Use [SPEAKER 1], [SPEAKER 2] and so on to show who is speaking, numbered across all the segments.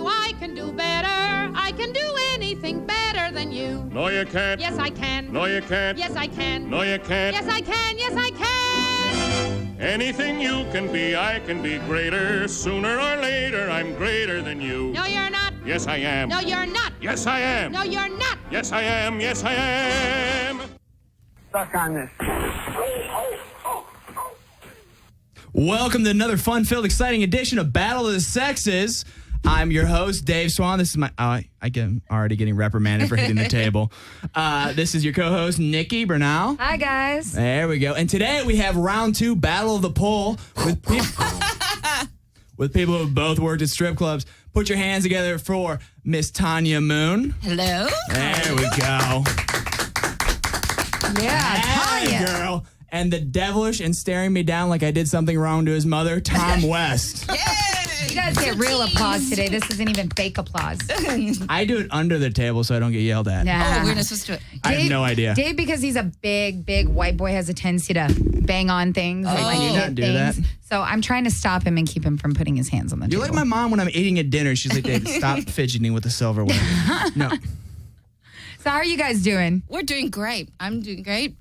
[SPEAKER 1] I can do better. I can do anything better than you.
[SPEAKER 2] No, you can't.
[SPEAKER 1] Yes, I can.
[SPEAKER 2] No, you can't.
[SPEAKER 1] Yes, I can.
[SPEAKER 2] No, you can't.
[SPEAKER 1] Yes, I can. Yes, I can.
[SPEAKER 2] Anything you can be, I can be greater. Sooner or later, I'm greater than you.
[SPEAKER 1] No, you're not.
[SPEAKER 2] Yes, I am.
[SPEAKER 1] No, you're not.
[SPEAKER 2] Yes, I am.
[SPEAKER 1] No, you're not.
[SPEAKER 2] Yes, I am. Yes, I am.
[SPEAKER 3] Stuck on this.
[SPEAKER 4] Welcome to another fun-filled, exciting edition of Battle of the Sexes. I'm your host, Dave Swan. This is my... I'm already getting reprimanded for hitting the table. This is your co-host, Nikki Bernal.
[SPEAKER 5] Hi, guys.
[SPEAKER 4] There we go. And today we have round 2, Battle of the Pole, with people who both worked at strip clubs. Put your hands together for Miss Tanya Moon.
[SPEAKER 5] Hello.
[SPEAKER 4] There we go.
[SPEAKER 5] Yeah, Tanya.
[SPEAKER 4] Girl. And the devilish and staring me down like I did something wrong to his mother, Tom West.
[SPEAKER 5] You guys get real applause today. This isn't even fake applause.
[SPEAKER 4] I do it under the table so I don't get yelled at.
[SPEAKER 5] Nah.
[SPEAKER 6] Oh, we're not supposed to do it.
[SPEAKER 4] I have no idea.
[SPEAKER 5] Dave, because he's a big white boy, has a tendency to bang on things.
[SPEAKER 4] I do not do that.
[SPEAKER 5] So I'm trying to stop him and keep him from putting his hands on the
[SPEAKER 4] You're
[SPEAKER 5] table.
[SPEAKER 4] like my mom when I'm eating at dinner. She's like, Dave, stop fidgeting with the silverware. No.
[SPEAKER 5] So how are you guys doing?
[SPEAKER 6] We're doing great. I'm doing great.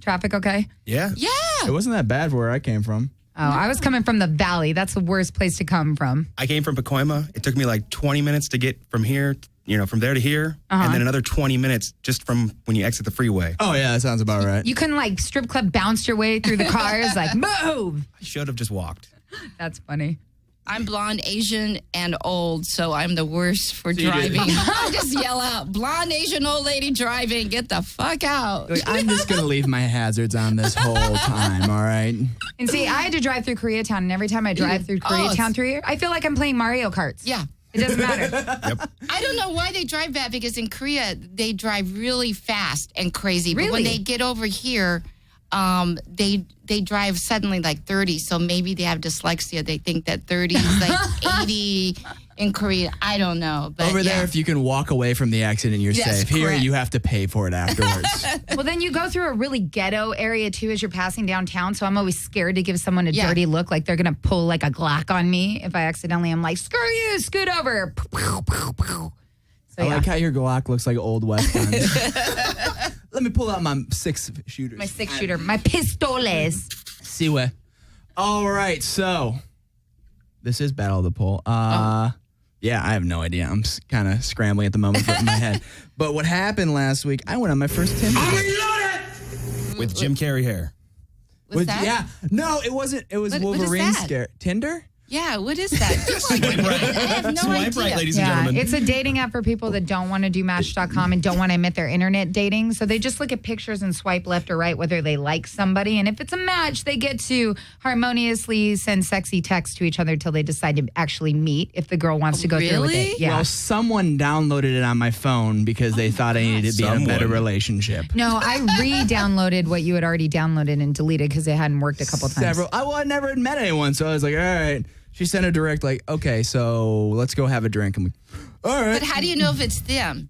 [SPEAKER 5] Traffic okay?
[SPEAKER 4] Yeah.
[SPEAKER 6] Yeah.
[SPEAKER 4] It wasn't that bad for where I came from.
[SPEAKER 5] Oh, I was coming from the valley. That's the worst place to come from.
[SPEAKER 7] I came from Pacoima. It took me like 20 minutes to get from here, from there to here, and then another 20 minutes just from when you exit the freeway.
[SPEAKER 4] Oh, yeah, that sounds about right.
[SPEAKER 5] You couldn't strip club bounce your way through the cars, move.
[SPEAKER 7] I should have just walked.
[SPEAKER 5] That's funny.
[SPEAKER 6] I'm blonde, Asian, and old, so I'm the worst for
[SPEAKER 4] you did.
[SPEAKER 6] driving. I just yell out, blonde, Asian, old lady driving, get the fuck out.
[SPEAKER 4] Like, I'm just going to leave my hazards on this whole time, all right?
[SPEAKER 5] And see, I had to drive through Koreatown, and every time I drive through Koreatown through here, I feel like I'm playing Mario Karts.
[SPEAKER 6] Yeah.
[SPEAKER 5] It doesn't matter.
[SPEAKER 7] Yep.
[SPEAKER 6] I don't know why they drive that, because in Korea, they drive really fast and crazy. But when
[SPEAKER 5] Really?
[SPEAKER 6] they get over here, they drive suddenly like 30, so maybe they have dyslexia. They think that 30 is like 80 in Korea. I don't know. But
[SPEAKER 4] Over there, if you can walk away from the accident, you're
[SPEAKER 6] Yes,
[SPEAKER 4] safe. Here,
[SPEAKER 6] correct.
[SPEAKER 4] you have to pay for it afterwards.
[SPEAKER 5] Well, then you go through a really ghetto area, too, as you're passing downtown. So I'm always scared to give someone a
[SPEAKER 6] Yeah.
[SPEAKER 5] dirty look, like they're going to pull like a Glock on me if I accidentally am like, screw you, scoot over. So,
[SPEAKER 4] I like how your Glock looks like Old West guns. Let me pull out my 6 shooters.
[SPEAKER 5] my 6-shooter, my pistoles.
[SPEAKER 4] See what? All right, so this is Battle of the Pole. Yeah, I have no idea. I'm kind of scrambling at the moment in my head. But what happened last week, I went on my first Tinder date.
[SPEAKER 7] With Jim Carrey hair.
[SPEAKER 6] What's that?
[SPEAKER 4] Yeah. No, it wasn't. It was
[SPEAKER 6] What is
[SPEAKER 4] Wolverine
[SPEAKER 6] that?
[SPEAKER 4] scare. Tinder?
[SPEAKER 6] Yeah, what is that? I have no
[SPEAKER 7] Swipe
[SPEAKER 6] idea.
[SPEAKER 7] right, ladies and
[SPEAKER 5] Yeah,
[SPEAKER 7] gentlemen.
[SPEAKER 5] it's a dating app for people that don't want to do Match.com and don't want to admit they're internet dating. So they just look at pictures and swipe left or right whether they like somebody. And if it's a match, they get to harmoniously send sexy texts to each other till they decide to actually meet if the girl wants to go through with
[SPEAKER 6] Really?
[SPEAKER 5] it. Yeah.
[SPEAKER 4] Well, someone downloaded it on my phone because they thought I needed to be in a better relationship.
[SPEAKER 5] No, I re-downloaded what you had already downloaded and deleted because it hadn't worked a couple times.
[SPEAKER 4] I never had met anyone, so I was like, all right. She sent a direct okay, so let's go have a drink. And all right.
[SPEAKER 6] But how do you know if it's them?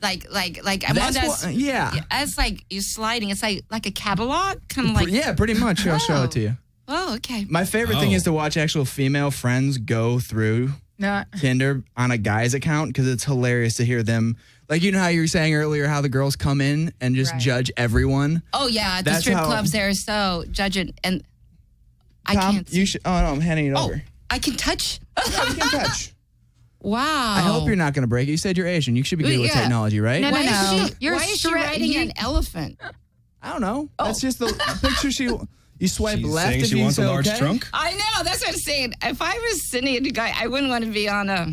[SPEAKER 6] Like I'm on that.
[SPEAKER 4] Yeah.
[SPEAKER 6] It's like you're sliding. It's like a catalog, kind of like.
[SPEAKER 4] Yeah, pretty much. I'll show it to you.
[SPEAKER 6] Oh, okay.
[SPEAKER 4] My favorite thing is to watch actual female friends go through
[SPEAKER 5] No.
[SPEAKER 4] Tinder on a guy's account because it's hilarious to hear them. Like, you know how you were saying earlier how the girls come in and just judge everyone?
[SPEAKER 6] Oh, yeah. The
[SPEAKER 4] That's
[SPEAKER 6] strip
[SPEAKER 4] how-
[SPEAKER 6] clubs, they're so judging. And I
[SPEAKER 4] Tom,
[SPEAKER 6] can't.
[SPEAKER 4] you should. Oh, no, I'm handing it
[SPEAKER 6] Oh,
[SPEAKER 4] over.
[SPEAKER 6] I can touch.
[SPEAKER 4] Yeah, you can touch.
[SPEAKER 6] Wow.
[SPEAKER 4] I hope you're not going to break it. You said you're Asian. You should be good with
[SPEAKER 6] Yeah.
[SPEAKER 4] technology, right?
[SPEAKER 5] No, no,
[SPEAKER 6] Why
[SPEAKER 5] no.
[SPEAKER 6] is she,
[SPEAKER 5] You're
[SPEAKER 6] why is she
[SPEAKER 5] stra-
[SPEAKER 6] riding
[SPEAKER 5] you-
[SPEAKER 6] an elephant?
[SPEAKER 4] I don't know. That's just the picture you swipe
[SPEAKER 7] She's
[SPEAKER 4] left
[SPEAKER 7] saying
[SPEAKER 4] if
[SPEAKER 7] she
[SPEAKER 4] you
[SPEAKER 7] wants a
[SPEAKER 4] say
[SPEAKER 7] large
[SPEAKER 4] okay.
[SPEAKER 7] trunk.
[SPEAKER 6] I know. That's what I'm saying. If I was sitting at a guy, I wouldn't want to be on a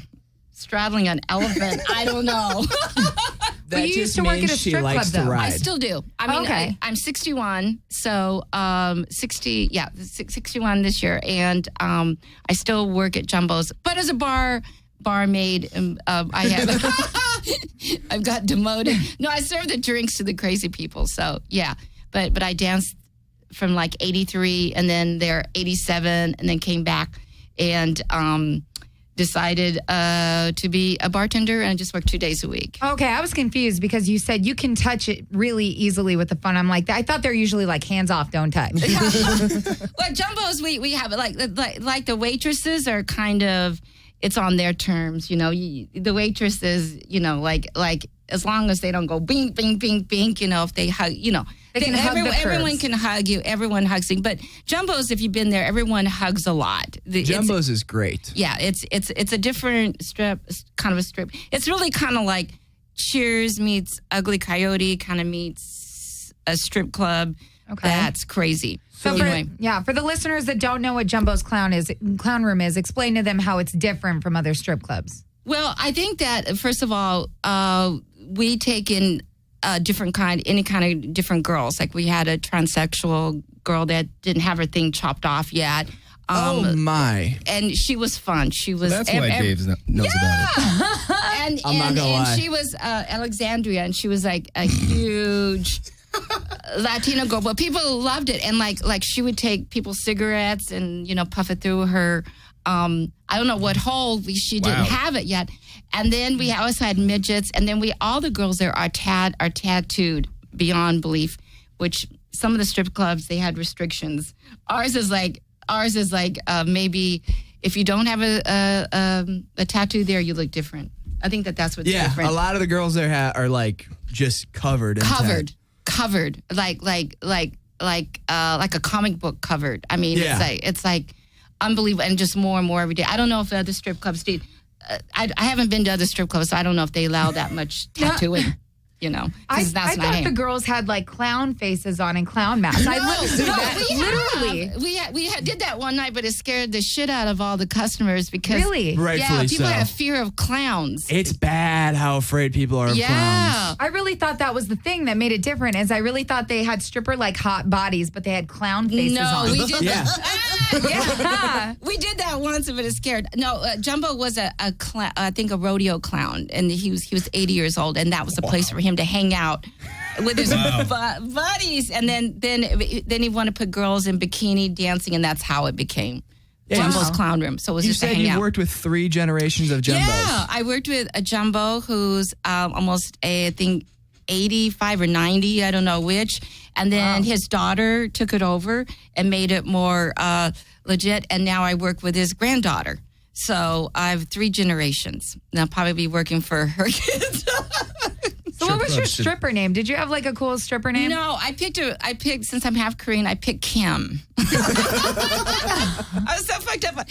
[SPEAKER 6] straddling an elephant. I don't know.
[SPEAKER 4] That
[SPEAKER 5] you
[SPEAKER 4] just
[SPEAKER 5] used to work
[SPEAKER 4] means
[SPEAKER 5] at a
[SPEAKER 4] she
[SPEAKER 5] strip
[SPEAKER 4] likes
[SPEAKER 5] club,
[SPEAKER 4] to
[SPEAKER 5] though.
[SPEAKER 4] ride.
[SPEAKER 6] I still do. I mean,
[SPEAKER 5] Okay.
[SPEAKER 6] I'm 61, so 61 this year, and I still work at Jumbo's, but as a barmaid. I have I've got demoted. No, I serve the drinks to the crazy people. So yeah, but I danced from like 83, and then they're 87, and then came back and decided to be a bartender and just work 2 days a week.
[SPEAKER 5] Okay, I was confused because you said you can touch it really easily with the phone. I'm like, I thought they're usually like hands off, don't touch.
[SPEAKER 6] Well, Jumbo's, we have it like the waitresses are kind of, it's on their terms. You know, the waitresses, you know, like as long as they don't go bing, bing, bing, bing, you know, if they hug, you know,
[SPEAKER 5] They can hug the curves.
[SPEAKER 6] everyone can hug you. Everyone hugs you. But Jumbo's, if you've been there, everyone hugs a lot.
[SPEAKER 4] Jumbo's is great.
[SPEAKER 6] Yeah, it's a different strip, kind of a strip. It's really kind of like Cheers meets Ugly Coyote, kind of meets a strip club.
[SPEAKER 5] Okay.
[SPEAKER 6] That's crazy.
[SPEAKER 5] So for the listeners that don't know what Jumbo's Clown Room is, explain to them how it's different from other strip clubs.
[SPEAKER 6] Well, I think that first of all, we take in any kind of different girls. Like we had a transsexual girl that didn't have her thing chopped off yet.
[SPEAKER 4] Oh my!
[SPEAKER 6] And she was fun. She was.
[SPEAKER 7] That's why Dave knows about it.
[SPEAKER 4] I'm not gonna lie.
[SPEAKER 6] She was Alexandria, and she was like a huge Latino girl. But people loved it, and like she would take people's cigarettes and puff it through her. I don't know what hole she didn't have it yet. And then we also had midgets, and then all the girls there are tattooed beyond belief. Which some of the strip clubs they had restrictions. Ours is like maybe if you don't have a tattoo there, you look different. I think that's what's different.
[SPEAKER 4] Yeah, a lot of the girls there are like just covered in
[SPEAKER 6] covered like a comic book covered. I mean, it's like unbelievable, and just more and more every day. I don't know if other strip clubs did. I haven't been to other strip clubs, so I don't know if they allow that much tattooing.
[SPEAKER 5] I thought the girls had like clown faces on and clown masks.
[SPEAKER 6] We did that one night, but it scared the shit out of all the customers because
[SPEAKER 4] rightfully
[SPEAKER 6] people
[SPEAKER 4] so.
[SPEAKER 6] have fear of clowns.
[SPEAKER 4] It's bad how afraid people are of clowns.
[SPEAKER 5] I really thought that was the thing that made it different. Is I really thought they had stripper like hot bodies, but they had clown faces on.
[SPEAKER 6] No, we did.
[SPEAKER 5] Yeah.
[SPEAKER 6] We did that once, but it scared. No, Jumbo was I think a rodeo clown, and he was 80 years old, and that was the place for him to hang out with his buddies. And then he wanted to put girls in bikini dancing, and that's how it became Jumbo's Clown Room. So it was
[SPEAKER 4] You
[SPEAKER 6] just to
[SPEAKER 4] said
[SPEAKER 6] hang
[SPEAKER 4] you
[SPEAKER 6] out.
[SPEAKER 4] worked with 3 generations of Jumbos.
[SPEAKER 6] Yeah, I worked with a Jumbo who's almost, I think, 85 or 90, I don't know which. And then his daughter took it over and made it more legit. And now I work with his granddaughter. So I have 3 generations. And I'll probably be working for her kids.
[SPEAKER 5] So what was your stripper name? Did you have like a cool stripper name?
[SPEAKER 6] No, I picked since I'm half Korean, I picked Kim. I was so fucked up.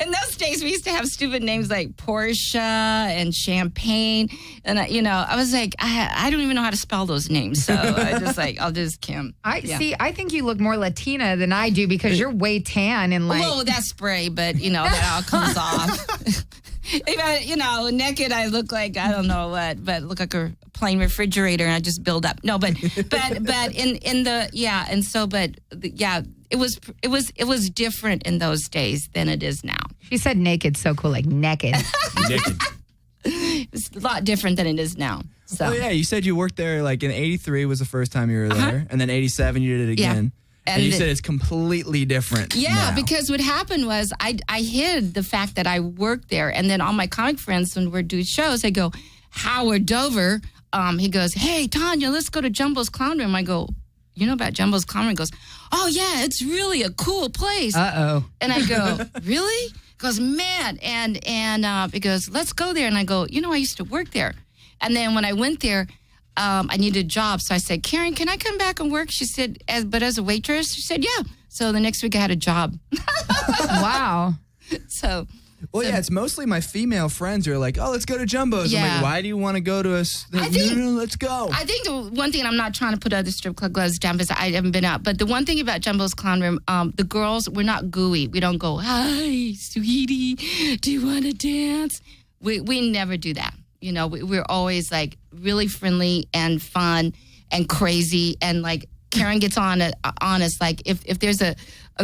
[SPEAKER 6] In those days, we used to have stupid names like Portia and Champagne. And, I was like, I don't even know how to spell those names. So I just I'll just Kim.
[SPEAKER 5] I think you look more Latina than I do because you're way tan and like.
[SPEAKER 6] Well, that's spray, but, that all comes off. Naked, I look like, I don't know what, but look like a plain refrigerator and I just build up. No, but it was different in those days than it is now.
[SPEAKER 5] She said naked, so cool, like naked.
[SPEAKER 7] Naked.
[SPEAKER 6] It's a lot different than it is now. So.
[SPEAKER 4] Oh, yeah, you said you worked there like in 83 was the first time you were there, and then 87 you did it again. And you said it's completely different.
[SPEAKER 6] Yeah,
[SPEAKER 4] now.
[SPEAKER 6] because what happened was I hid the fact that I worked there. And then all my comic friends, when we're doing shows, they go, Howard Dover, he goes, hey, Tanya, let's go to Jumbo's Clown Room. I go, you know about Jumbo's Clown Room? He goes, oh, yeah, it's really a cool place.
[SPEAKER 5] Uh-oh.
[SPEAKER 6] And I go, really? He goes, man. And he goes, let's go there. And I go, I used to work there. And then when I went there, I needed a job. So I said, Karen, can I come back and work? She said, but as a waitress? She said, yeah. So the next week I had a job.
[SPEAKER 5] Wow.
[SPEAKER 6] So.
[SPEAKER 4] It's mostly my female friends who are like, oh, let's go to Jumbo's.
[SPEAKER 6] Yeah.
[SPEAKER 4] I'm like, why do you want to go to us? No, let's go.
[SPEAKER 6] I think the one thing, and I'm not trying to put other strip club gloves down because I haven't been out, but the one thing about Jumbo's Clown Room, the girls, we're not gooey. We don't go, hi, sweetie, do you want to dance? We never do that. We're always like really friendly and fun and crazy. And like Karen gets on us. Like if there's a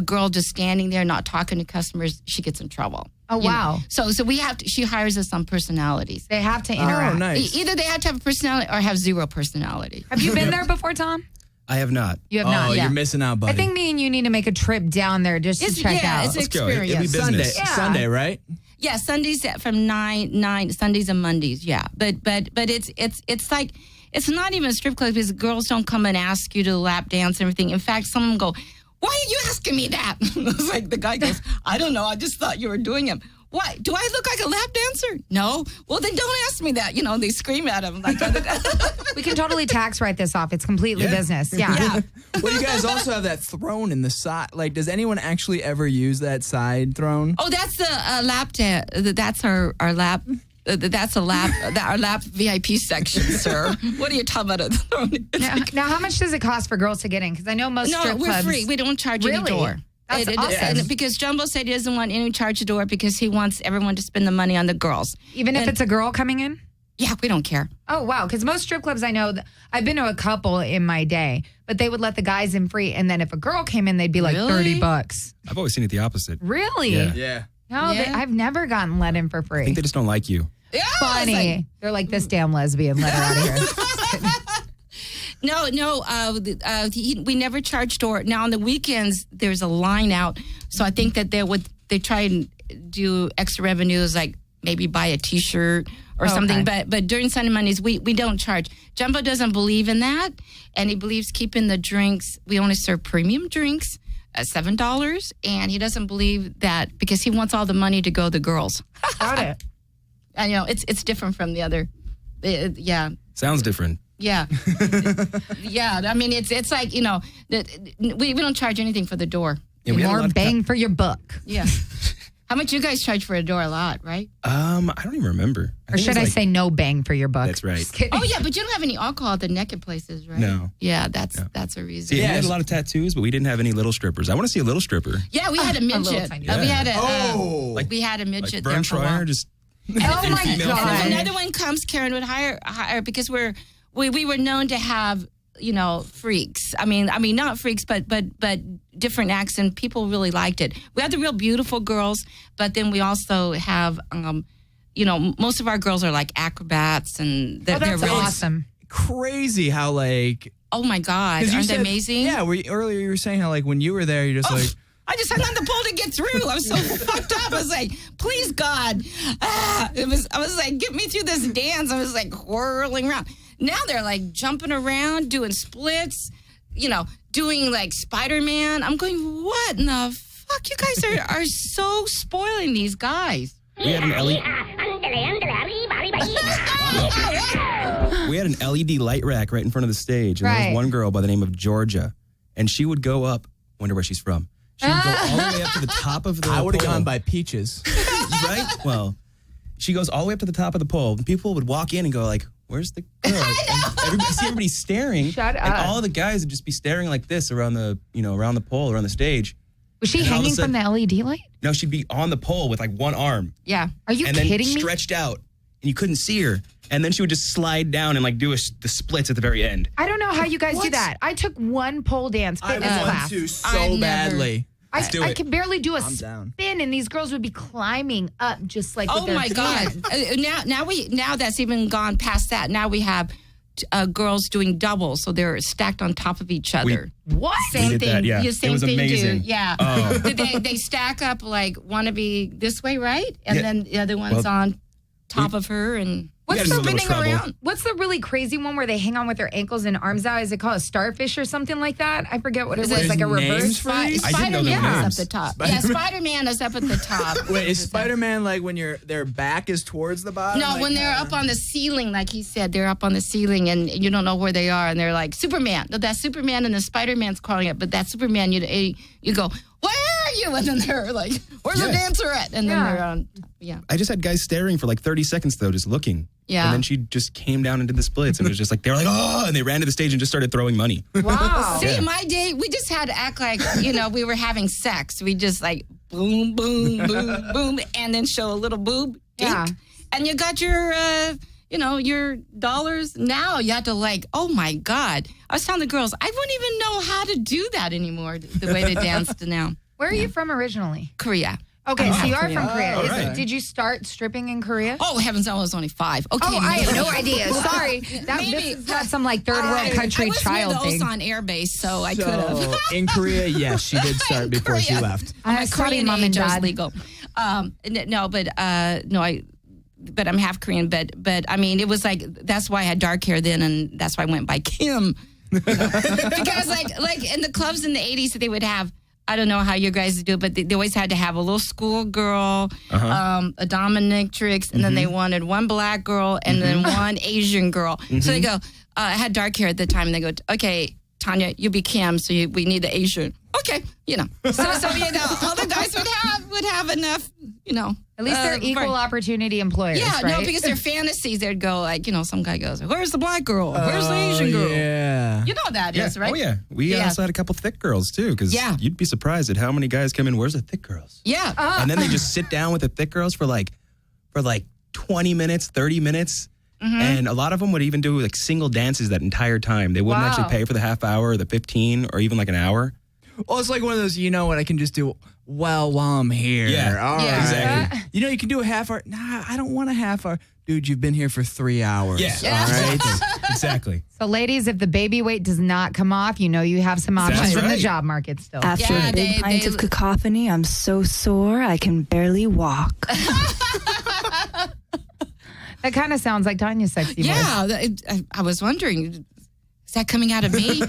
[SPEAKER 6] girl just standing there not talking to customers, she gets in trouble.
[SPEAKER 5] Oh, wow.
[SPEAKER 6] So we have to, she hires us on personalities.
[SPEAKER 5] They have to interact.
[SPEAKER 4] Oh, nice.
[SPEAKER 6] Either they have to have a personality or have 0 personality.
[SPEAKER 5] Have you been there before, Tom?
[SPEAKER 7] I have not.
[SPEAKER 5] You have not.
[SPEAKER 4] You're missing out, buddy.
[SPEAKER 5] I think me and you need to make a trip down there just to check out.
[SPEAKER 6] It's an
[SPEAKER 7] Let's go. It'll be
[SPEAKER 6] experience.
[SPEAKER 7] business.
[SPEAKER 4] Sunday, right?
[SPEAKER 6] Yeah, Sundays from 9 Sundays and Mondays. Yeah, but it's like it's not even a strip club because girls don't come and ask you to lap dance and everything. In fact, some of them go, "Why are you asking me that?" I was like, the guy goes, "I don't know. I just thought you were doing it." Why? Do I look like a lap dancer? No. Well, then don't ask me that. They scream at him. Like,
[SPEAKER 5] We can totally tax write this off. It's completely business. Yeah.
[SPEAKER 4] Well, you guys also have that throne in the side. Like, does anyone actually ever use that side throne?
[SPEAKER 6] Oh, that's the lap dance. That's our lap. That's our lap VIP section, sir. What are you talking about?
[SPEAKER 5] Now, how much does it cost for girls to get in? Because I know most strip
[SPEAKER 6] we're
[SPEAKER 5] clubs.
[SPEAKER 6] free. We don't charge any door.
[SPEAKER 5] That's awesome.
[SPEAKER 6] Because Jumbo said he doesn't want any charge the door because he wants everyone to spend the money on the girls.
[SPEAKER 5] Even if it's a girl coming in?
[SPEAKER 6] Yeah, we don't care.
[SPEAKER 5] Oh, wow. Because most strip clubs I know, I've been to a couple in my day, but they would let the guys in free. And then if a girl came in, they'd be like $30.
[SPEAKER 7] I've always seen it the opposite.
[SPEAKER 5] Really?
[SPEAKER 7] Yeah.
[SPEAKER 5] No, I've never gotten let in for free.
[SPEAKER 7] I think they just don't like you.
[SPEAKER 6] Yeah,
[SPEAKER 5] Funny. They're like, this damn lesbian, let her out of here.
[SPEAKER 6] No. We never charge door. Now on the weekends, there's a line out. So I think that they try and do extra revenues, like maybe buy a T-shirt or something. But during Sunday Mondays, we don't charge. Jumbo doesn't believe in that, and he believes keeping the drinks. We only serve premium drinks at $7, and he doesn't believe that because he wants all the money to go to the girls.
[SPEAKER 5] Got it.
[SPEAKER 6] And it's different from the other. Yeah.
[SPEAKER 7] Sounds different.
[SPEAKER 6] Yeah. Yeah. I mean, it's like, we don't charge anything for the door.
[SPEAKER 7] Yeah, we had a
[SPEAKER 5] More
[SPEAKER 7] lot of
[SPEAKER 5] bang for your buck.
[SPEAKER 6] Yeah. How much you guys charge for a door? A lot, right?
[SPEAKER 7] I don't even remember.
[SPEAKER 5] Or should I say no bang for your buck?
[SPEAKER 7] That's right.
[SPEAKER 5] Just kidding.
[SPEAKER 6] Oh, yeah, but you don't have any alcohol at the naked places, right?
[SPEAKER 7] No.
[SPEAKER 6] Yeah, that's a reason.
[SPEAKER 7] See, we had a lot of tattoos, but we didn't have any little strippers. I want to see a little stripper.
[SPEAKER 6] Yeah, we had a midget.
[SPEAKER 5] tiny
[SPEAKER 6] We had a
[SPEAKER 7] Like
[SPEAKER 6] midget
[SPEAKER 7] Vern
[SPEAKER 6] there for a while.
[SPEAKER 7] Troyer, just
[SPEAKER 5] Oh, my
[SPEAKER 6] And if
[SPEAKER 5] God.
[SPEAKER 6] another one comes, Karen would hire because we were known to have freaks. I mean not freaks, but different acts, and people really liked it. We had the real beautiful girls, but then we also have most of our girls are like acrobats, and they're
[SPEAKER 5] That's
[SPEAKER 6] really
[SPEAKER 5] awesome.
[SPEAKER 4] Crazy how, like...
[SPEAKER 6] Oh my God,
[SPEAKER 4] 'cause you
[SPEAKER 6] aren't they
[SPEAKER 4] said-
[SPEAKER 6] amazing?
[SPEAKER 4] Yeah, earlier you were saying how, like, when you were there, you're just like...
[SPEAKER 6] I just hung on the pole to get through. I was so fucked up. I was like, please, God. I was like, get me through this dance. I was like whirling around. Now they're like jumping around, doing splits, doing like Spider-Man. I'm going, what in the fuck? You guys are so spoiling these guys.
[SPEAKER 7] we had an LED light rack right in front of the stage. And there
[SPEAKER 5] Right.
[SPEAKER 7] was one girl by the name of Georgia, and she would go up. Wonder where she's from. She would go all the way up to the top of the
[SPEAKER 4] I would have
[SPEAKER 7] pole.
[SPEAKER 4] gone by Peaches.
[SPEAKER 7] Right? Well, she goes all the way up to the top of the pole, and people would walk in and go like, "Where's the girl?" And everybody staring.
[SPEAKER 5] Shut
[SPEAKER 7] And
[SPEAKER 5] up.
[SPEAKER 7] all the guys would just be staring like this around the pole, around the stage.
[SPEAKER 5] Was she
[SPEAKER 7] And all of a
[SPEAKER 5] hanging from the LED light?
[SPEAKER 7] No, she'd be on the pole with like one arm,
[SPEAKER 6] Yeah.
[SPEAKER 5] Are you
[SPEAKER 7] and then
[SPEAKER 5] kidding me?
[SPEAKER 7] stretched out, and you couldn't see her. And then she would just slide down and like do the splits at the very end.
[SPEAKER 5] I don't know how you guys do that. I took one pole dance
[SPEAKER 4] I
[SPEAKER 5] fitness
[SPEAKER 4] want
[SPEAKER 5] class.
[SPEAKER 4] to so
[SPEAKER 6] I've never-
[SPEAKER 4] badly.
[SPEAKER 5] I
[SPEAKER 7] do it.
[SPEAKER 5] can barely do a
[SPEAKER 4] I'm down.
[SPEAKER 5] spin, and these girls would be climbing up just like.
[SPEAKER 6] Oh
[SPEAKER 5] with their
[SPEAKER 6] my God! Now that's even gone past that. Now we have girls doing doubles, so they're stacked on top of each other.
[SPEAKER 5] What?
[SPEAKER 6] Same
[SPEAKER 7] did
[SPEAKER 6] thing.
[SPEAKER 7] that, yeah.
[SPEAKER 6] Yeah,
[SPEAKER 7] It
[SPEAKER 6] same
[SPEAKER 7] was
[SPEAKER 6] thing
[SPEAKER 7] amazing.
[SPEAKER 6] too. Yeah.
[SPEAKER 7] Oh.
[SPEAKER 6] they stack up like one to be this way, right? And
[SPEAKER 7] Yeah.
[SPEAKER 6] then the other one's on top of her, and
[SPEAKER 7] We got
[SPEAKER 5] What's
[SPEAKER 7] into a
[SPEAKER 5] the
[SPEAKER 7] little
[SPEAKER 6] spinning
[SPEAKER 7] trouble.
[SPEAKER 6] around.
[SPEAKER 5] What's the really crazy one where they hang on with their ankles and arms out? Is it called a starfish or something like that? I forget what it was.
[SPEAKER 6] There's
[SPEAKER 5] Like a
[SPEAKER 4] names
[SPEAKER 5] reverse.
[SPEAKER 4] for these?
[SPEAKER 7] I didn't know there were
[SPEAKER 6] Spider-Man
[SPEAKER 7] names.
[SPEAKER 6] is up the top. Yeah, Spider-Man is up at the top.
[SPEAKER 4] Wait, is Spider-Man like when their back is towards the bottom?
[SPEAKER 6] No,
[SPEAKER 4] Like,
[SPEAKER 6] when they're up on the ceiling, like he said, they're up on the ceiling and you don't know where they are, and they're like Superman. No, that's Superman, and the Spider-Man's calling it, but that Superman, you go, where are you? And then they're like, where's the
[SPEAKER 7] Yeah.
[SPEAKER 6] dancer at? And then
[SPEAKER 5] Yeah.
[SPEAKER 6] they're on, yeah.
[SPEAKER 7] I just had guys staring for like 30 seconds though, just looking.
[SPEAKER 6] Yeah.
[SPEAKER 7] And then she just came down into the splits, and it was just like they were like, oh, and they ran to the stage and just started throwing money.
[SPEAKER 5] Wow.
[SPEAKER 6] See, in my day, we just had to act like, we were having sex. We just like boom, boom, boom, boom, and then show a little boob.
[SPEAKER 5] Yeah.
[SPEAKER 6] And you got your dollars. Now you have to like, oh my God. I was telling the girls, I wouldn't even know how to do that anymore, the way they danced now.
[SPEAKER 5] Where are you from originally?
[SPEAKER 6] Korea.
[SPEAKER 5] Okay, so you are from Korea.
[SPEAKER 7] all right.
[SPEAKER 5] Did you start stripping in Korea?
[SPEAKER 6] Oh, heavens, I was only 5. Okay.
[SPEAKER 5] Oh, I have no
[SPEAKER 6] maybe.
[SPEAKER 5] idea. Sorry.
[SPEAKER 6] Maybe.
[SPEAKER 5] This is not some like third world country
[SPEAKER 6] I was
[SPEAKER 5] child
[SPEAKER 6] with
[SPEAKER 5] thing.
[SPEAKER 6] Osan Air Base, so I could have.
[SPEAKER 4] So in Korea, yes, she did start
[SPEAKER 6] In
[SPEAKER 4] before she
[SPEAKER 6] Korea.
[SPEAKER 4] left.
[SPEAKER 6] My
[SPEAKER 5] Sorry,
[SPEAKER 6] Korean
[SPEAKER 5] Mom and
[SPEAKER 6] age was
[SPEAKER 5] Dad.
[SPEAKER 6] legal. But I'm half Korean. But I mean, it was like that's why I had dark hair then, and that's why I went by Kim. Because like in the clubs in the 80s, they would have I don't know how you guys do, but they always had to have a little school girl, a dominatrix, and then they wanted one black girl and then one Asian girl. So they go, I had dark hair at the time, and they go, okay, Tanya, you be Cam, so we need the Asian. Okay, you know. So you know, all the guys would have enough, you know.
[SPEAKER 5] At least they're equal opportunity employers,
[SPEAKER 6] Yeah,
[SPEAKER 5] right?
[SPEAKER 6] no, because their fantasies, they'd go like, you know, some guy goes, where's the black girl? Where's the Asian girl?
[SPEAKER 4] Yeah.
[SPEAKER 6] You know what that is, right?
[SPEAKER 7] Oh, yeah. We also had a couple thick girls, too, because you'd be surprised at how many guys come in, where's the thick girls?
[SPEAKER 6] Yeah.
[SPEAKER 7] And then they just sit down with the thick girls for like 20 minutes, 30 minutes. And a lot of them would even do like single dances that entire time. They wouldn't actually pay for the half hour or the 15 or even like an hour.
[SPEAKER 4] Well, it's like one of those, you know what, I can just do while I'm here.
[SPEAKER 7] Yeah,
[SPEAKER 4] All right.
[SPEAKER 7] exactly.
[SPEAKER 4] You know, you can do a half hour. Nah, I don't want a half hour. Dude, you've been here for 3 hours.
[SPEAKER 7] Yeah.
[SPEAKER 4] All right.
[SPEAKER 7] Exactly.
[SPEAKER 5] So, ladies, if the baby weight does not come off, you know you have some options
[SPEAKER 7] That's
[SPEAKER 5] in the
[SPEAKER 7] right.
[SPEAKER 5] job market still.
[SPEAKER 8] After a big pint of cacophony, I'm so sore I can barely walk.
[SPEAKER 5] That kind of sounds like Tanya's sexy voice.
[SPEAKER 6] Yeah, I was wondering, is that coming out of me?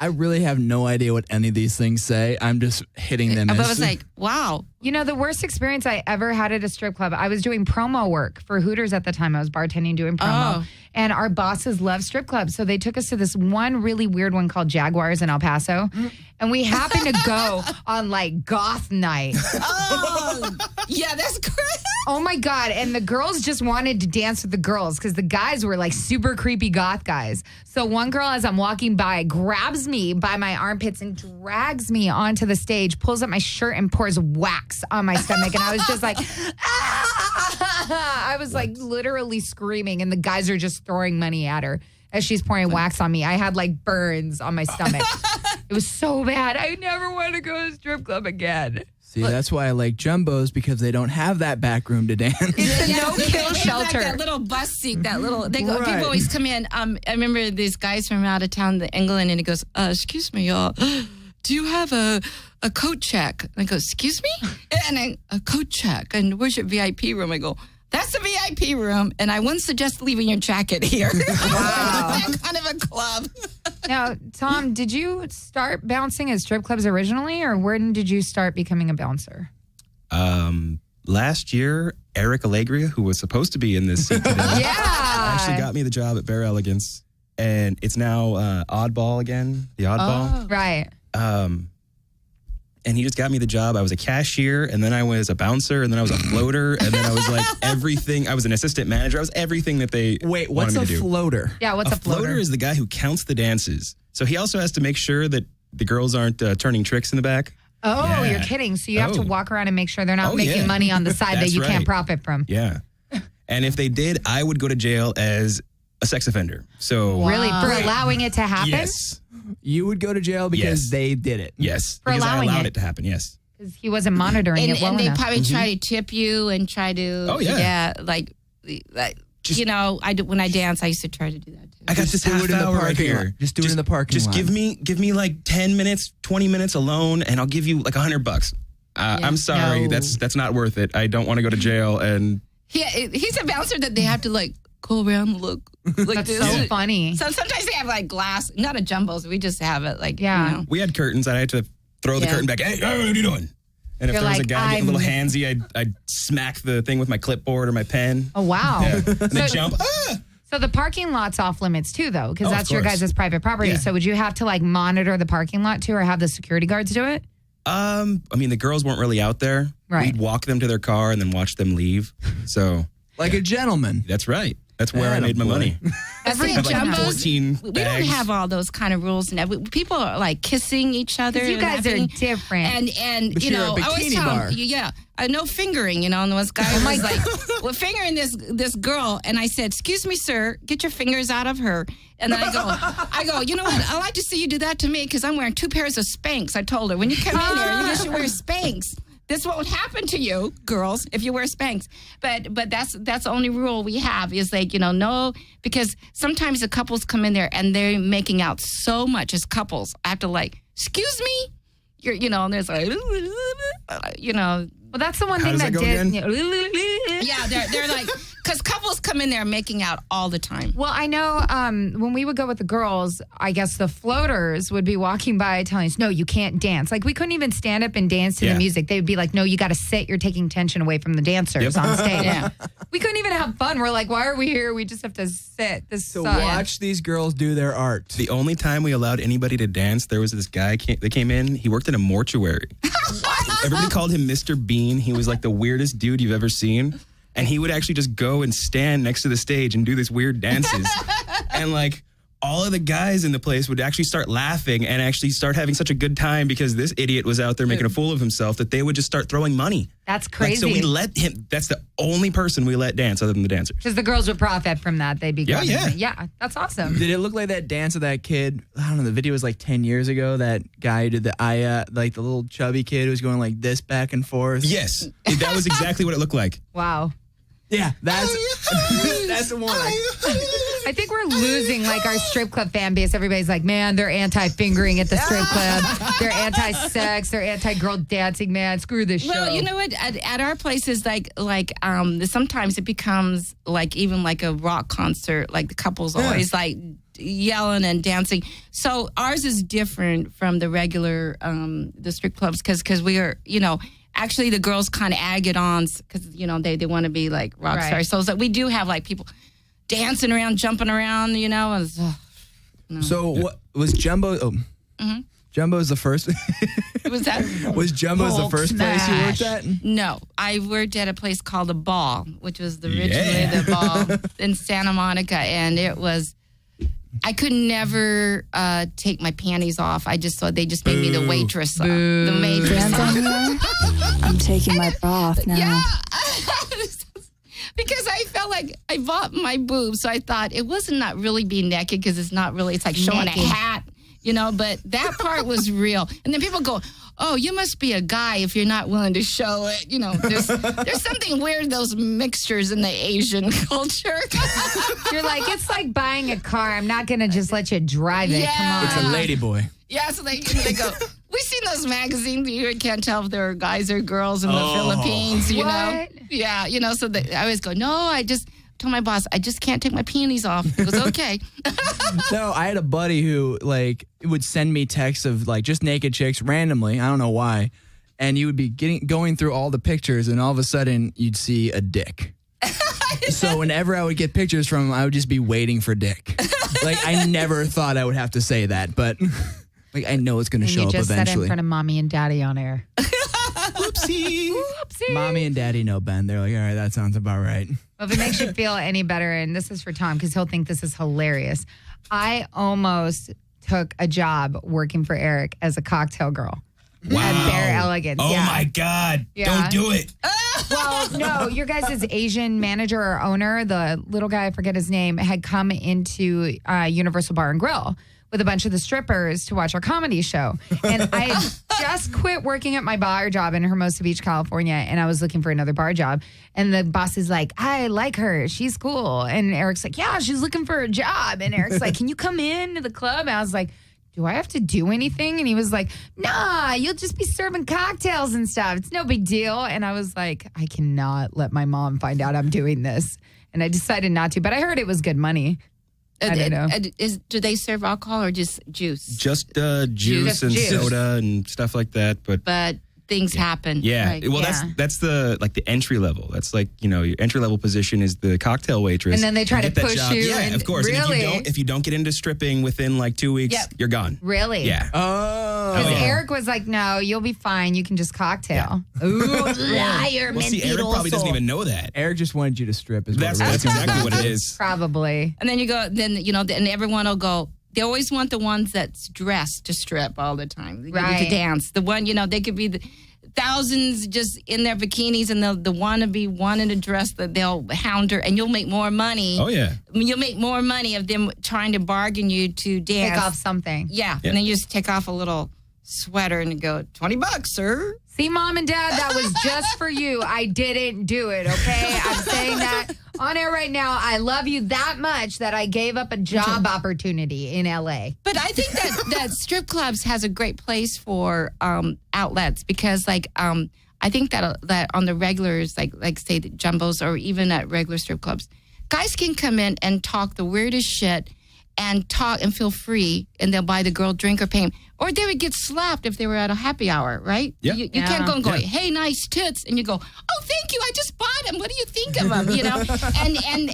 [SPEAKER 4] I really have no idea what any of these things say. I'm just hitting them.
[SPEAKER 6] But I
[SPEAKER 4] as-
[SPEAKER 6] was like, wow.
[SPEAKER 5] You know, the worst experience I ever had at a strip club, I was doing promo work for Hooters at the time. I was bartending, doing promo.
[SPEAKER 6] Oh.
[SPEAKER 5] And our bosses love strip clubs. So they took us to this one really weird one called Jaguars in El Paso. And we happened to go on like goth night.
[SPEAKER 6] Oh, yeah, that's great.
[SPEAKER 5] Oh my God. And the girls just wanted to dance with the girls because the guys were like super creepy goth guys. So one girl, as I'm walking by, grabs me by my armpits and drags me onto the stage, pulls up my shirt and pours wax on my stomach. And I was just like, ah! I was like literally screaming. And the guys are just throwing money at her as she's pouring wax on me. I had like burns on my stomach. It was so bad. I never want to go to a strip club again.
[SPEAKER 4] See, that's why I like jumbos, because they don't have that back room to dance.
[SPEAKER 5] It's a no-kill shelter.
[SPEAKER 6] That little bus seat, that little, they go,
[SPEAKER 4] Right.
[SPEAKER 6] people always come in. I remember these guys from out of town, England, and he goes, excuse me, y'all, do you have a coat check? And I go, excuse me? And a coat check. And where's your VIP room? I go, that's the VIP room, and I wouldn't suggest leaving your jacket here. Wow. That kind of a club.
[SPEAKER 5] Now, Tom, did you start bouncing at strip clubs originally, or when did you start becoming a bouncer?
[SPEAKER 7] Last year, Eric Allegria, who was supposed to be in this seat today, actually got me the job at Bare Elegance, and it's now Oddball again, the Oddball.
[SPEAKER 5] Right.
[SPEAKER 7] And he just got me the job. I was a cashier, and then I was a bouncer, and then I was a floater, and then I was like everything. I was an assistant manager. I was everything that they
[SPEAKER 4] Wait,
[SPEAKER 7] wanted
[SPEAKER 4] what's
[SPEAKER 7] me
[SPEAKER 4] a
[SPEAKER 7] to do.
[SPEAKER 4] floater?
[SPEAKER 5] Yeah, what's a floater?
[SPEAKER 7] is the guy who counts the dances. So he also has to make sure that the girls aren't turning tricks in the back.
[SPEAKER 5] Oh,
[SPEAKER 7] Yeah.
[SPEAKER 5] you're kidding. So you have to
[SPEAKER 7] Oh.
[SPEAKER 5] walk around and make sure they're not
[SPEAKER 7] Oh,
[SPEAKER 5] making
[SPEAKER 7] yeah.
[SPEAKER 5] money on the side that
[SPEAKER 7] That's
[SPEAKER 5] you can't
[SPEAKER 7] right.
[SPEAKER 5] profit from.
[SPEAKER 7] Yeah. And if they did, I would go to jail as a sex offender. So
[SPEAKER 5] Really? For allowing it to happen?
[SPEAKER 7] yes.
[SPEAKER 4] You would go to jail because
[SPEAKER 7] Yes.
[SPEAKER 4] they did it.
[SPEAKER 7] Yes.
[SPEAKER 5] For
[SPEAKER 7] because
[SPEAKER 5] allowing
[SPEAKER 7] I allowed
[SPEAKER 5] it.
[SPEAKER 7] it to happen, yes.
[SPEAKER 5] Because he wasn't monitoring it well
[SPEAKER 6] And they
[SPEAKER 5] enough.
[SPEAKER 6] probably try to tip you and try to,
[SPEAKER 7] Oh, yeah.
[SPEAKER 6] like you know, when I dance, I used to try to do that too.
[SPEAKER 7] I got
[SPEAKER 4] Just
[SPEAKER 7] this
[SPEAKER 4] do
[SPEAKER 7] half
[SPEAKER 4] it in the
[SPEAKER 7] hour right
[SPEAKER 4] parking
[SPEAKER 7] here.
[SPEAKER 4] lot. Just do it in the parking lot.
[SPEAKER 7] Just give me like 10 minutes, 20 minutes alone, and I'll give you like $100. I'm sorry,
[SPEAKER 5] No.
[SPEAKER 7] that's not worth it. I don't want to go to jail. And
[SPEAKER 6] He's a bouncer that they have to like go around and look like
[SPEAKER 5] That's
[SPEAKER 6] this.
[SPEAKER 5] so funny.
[SPEAKER 6] So sometimes they have like glass, not a jumbos. We just have it like,
[SPEAKER 5] Yeah.
[SPEAKER 6] you know.
[SPEAKER 7] we had curtains. I had to throw the
[SPEAKER 6] Yeah.
[SPEAKER 7] curtain back. Hey, what are you doing? And if
[SPEAKER 5] You're
[SPEAKER 7] there was a
[SPEAKER 5] like,
[SPEAKER 7] guy getting a little
[SPEAKER 5] I'm-
[SPEAKER 7] handsy, I'd smack the thing with my clipboard or my pen.
[SPEAKER 5] Oh, wow.
[SPEAKER 7] Yeah. And they jump. Ah!
[SPEAKER 5] So the parking lot's off limits too, though, because
[SPEAKER 7] Oh, of
[SPEAKER 5] that's your
[SPEAKER 7] course.
[SPEAKER 5] guys' private property.
[SPEAKER 7] Yeah.
[SPEAKER 5] So would you have to like monitor the parking lot too, or have the security guards do it?
[SPEAKER 7] I mean, the girls weren't really out there.
[SPEAKER 5] Right.
[SPEAKER 7] We'd walk them to their car and then watch them leave. So
[SPEAKER 4] Like a gentleman.
[SPEAKER 7] that's right. That's where I made my
[SPEAKER 4] Attaboy.
[SPEAKER 7] money.
[SPEAKER 6] Every
[SPEAKER 7] I have like
[SPEAKER 6] jumbos,
[SPEAKER 7] 14
[SPEAKER 6] we don't
[SPEAKER 7] bags.
[SPEAKER 6] have all those kind of rules. And people are like kissing each other.
[SPEAKER 5] 'Cause you
[SPEAKER 6] and
[SPEAKER 5] guys are
[SPEAKER 6] having-
[SPEAKER 5] different.
[SPEAKER 6] And
[SPEAKER 4] But
[SPEAKER 6] you
[SPEAKER 4] you're a
[SPEAKER 6] know, I always
[SPEAKER 4] bikini
[SPEAKER 6] tell
[SPEAKER 4] bar.
[SPEAKER 6] them, yeah, no fingering, you know. And this guy was like, "We're fingering this girl," and I said, "Excuse me, sir, get your fingers out of her." And then I go, you know what? I like to see you do that to me because I'm wearing 2 pairs of Spanx. I told her, when you come in here, you should wear Spanx. This won't happen to you, girls, if you wear Spanx. But that's the only rule we have is like, you know, no, because sometimes the couples come in there and they're making out so much as couples. I have to like, excuse me, you know, and there's like, you know.
[SPEAKER 5] Well, that's the one
[SPEAKER 7] How
[SPEAKER 5] thing
[SPEAKER 7] does that
[SPEAKER 5] that
[SPEAKER 7] go
[SPEAKER 5] did.
[SPEAKER 7] again?
[SPEAKER 6] Yeah, they're like Because couples come in there making out all the time.
[SPEAKER 5] Well, I know when we would go with the girls, I guess the floaters would be walking by telling us, no, you can't dance. Like, we couldn't even stand up and dance to the music. They would be like, no, you got to sit. You're taking tension away from the dancers on stage. Yeah. We couldn't even have fun. We're like, why are we here? We just have to sit. This
[SPEAKER 4] So
[SPEAKER 5] sucks.
[SPEAKER 4] watch these girls do their art.
[SPEAKER 7] The only time we allowed anybody to dance, there was this guy that came in. He worked in a mortuary. Everybody called him Mr. Bean. He was like the weirdest dude you've ever seen. And he would actually just go and stand next to the stage and do these weird dances. And like all of the guys in the place would actually start laughing and actually start having such a good time because this idiot was out there making a fool of himself that they would just start throwing money.
[SPEAKER 5] That's crazy.
[SPEAKER 7] So we let him, that's the only person we let dance other than the dancers.
[SPEAKER 5] Because the girls would profit from that. They'd be going, yeah, that's awesome.
[SPEAKER 4] Did it look like that dance of that kid? I don't know. The video was like 10 years ago. That guy who did the like the little chubby kid who was going like this back and forth.
[SPEAKER 7] Yes, that was exactly what it looked like.
[SPEAKER 5] Wow.
[SPEAKER 4] Yeah, that's the one.
[SPEAKER 5] I think we're losing like our strip club fan base. Everybody's like, man, they're anti-fingering at the strip club. They're anti-sex. They're anti-girl dancing, man. Screw this show.
[SPEAKER 6] Well, you know what? At our places, sometimes it becomes like even like a rock concert. Like the couples always like yelling and dancing. So ours is different from the regular the strip clubs because we are, actually the girls kind of egg it on because they want to be like rock stars. So it's like we do have like people dancing around, jumping around,
[SPEAKER 4] So what was Jumbo? Oh, Jumbo's the first.
[SPEAKER 6] Was that?
[SPEAKER 4] Was Jumbo's the first place you worked at?
[SPEAKER 6] No, I worked at a place called The Ball, which was originally the Ball in Santa Monica, and it was. I could never take my panties off. I just thought they just made me the waitress. The waitress.
[SPEAKER 8] I'm taking my bra off now.
[SPEAKER 6] Yeah. Because I felt like I bought my boobs, so I thought it wasn't not really being naked because it's not really, it's like showing a hat, but that part was real. And then people go, oh, you must be a guy if you're not willing to show it. There's something weird, those mixtures in the Asian culture.
[SPEAKER 5] You're like, it's like buying a car. I'm not going to just let you drive it.
[SPEAKER 6] Yeah.
[SPEAKER 5] Come on.
[SPEAKER 4] It's a lady boy.
[SPEAKER 6] Yeah, so they go, we've seen those magazines. You can't tell if they're guys or girls in the Philippines, you know? Yeah, so I always go, no, I just told my boss, I just can't take my panties off. He goes, okay.
[SPEAKER 4] No, I had a buddy who would send me texts of just naked chicks randomly. I don't know why. And you would be going through all the pictures and all of a sudden you'd see a dick. So whenever I would get pictures from him, I would just be waiting for dick. I never thought I would have to say that, but I know it's going to show up eventually.
[SPEAKER 5] You just said in front of mommy and daddy on air.
[SPEAKER 7] Whoopsie.
[SPEAKER 4] Mommy and daddy know Ben. They're like, all right, that sounds about right.
[SPEAKER 5] Well, if it makes you feel any better, and this is for Tom because he'll think this is hilarious. I almost took a job working for Eric as a cocktail girl.
[SPEAKER 7] Wow.
[SPEAKER 5] At Bare Elegance.
[SPEAKER 7] Oh my God.
[SPEAKER 5] Yeah.
[SPEAKER 7] Don't do it.
[SPEAKER 5] Well, no, your guys' Asian manager or owner, the little guy, I forget his name, had come into Universal Bar and Grill with a bunch of the strippers to watch our comedy show. And I had just quit working at my bar job in Hermosa Beach, California, and I was looking for another bar job. And the boss is like, I like her. She's cool. And Eric's like, yeah, she's looking for a job. And Eric's like, can you come in to the club? And I was like, do I have to do anything? And he was like, nah, you'll just be serving cocktails and stuff. It's no big deal. And I was like, I cannot let my mom find out I'm doing this. And I decided not to, but I heard it was good money. I don't know.
[SPEAKER 6] Do they serve alcohol or just juice?
[SPEAKER 7] Just juice and soda and stuff like that. But
[SPEAKER 6] things happen.
[SPEAKER 7] Yeah.
[SPEAKER 6] Right.
[SPEAKER 7] Well, that's the entry level. That's your entry level position is the cocktail waitress.
[SPEAKER 5] And then they try to push you.
[SPEAKER 7] Yeah, of course.
[SPEAKER 5] Really?
[SPEAKER 7] And if you don't get into stripping within 2 weeks, you're gone.
[SPEAKER 5] Really?
[SPEAKER 7] Yeah.
[SPEAKER 4] Oh.
[SPEAKER 5] Because Eric was like, no, you'll be fine. You can just cocktail.
[SPEAKER 7] Yeah.
[SPEAKER 5] Ooh, liar,
[SPEAKER 7] Well, see, Eric probably doesn't even know that.
[SPEAKER 4] Eric just wanted you to strip.
[SPEAKER 7] That's exactly what it is.
[SPEAKER 5] Probably.
[SPEAKER 6] And then you go, and everyone will go, they always want the ones that's dressed to strip all the time.
[SPEAKER 5] Right.
[SPEAKER 6] To dance. The one, they could be the thousands just in their bikinis and the wannabe wanting to dress that they'll hound her and you'll make more money.
[SPEAKER 7] Oh, yeah.
[SPEAKER 6] You'll make more money of them trying to bargain you to dance.
[SPEAKER 5] Take off something.
[SPEAKER 6] Yeah. And then you just take off a little sweater and go, $20, sir.
[SPEAKER 5] See, Mom and Dad, that was just for you. I didn't do it, okay? I'm saying that on air right now. I love you that much that I gave up a job opportunity in L.A.
[SPEAKER 6] But I think that strip clubs has a great place for outlets because, I think that on the regulars, like say the jumbos or even at regular strip clubs, guys can come in and talk the weirdest shit and talk and feel free, and they'll buy the girl drink or pay him. Or they would get slapped if they were at a happy hour, right?
[SPEAKER 7] Yeah.
[SPEAKER 6] You can't go and go, hey, nice tits. And you go, oh, thank you. I just bought them. What do you think of them? You know,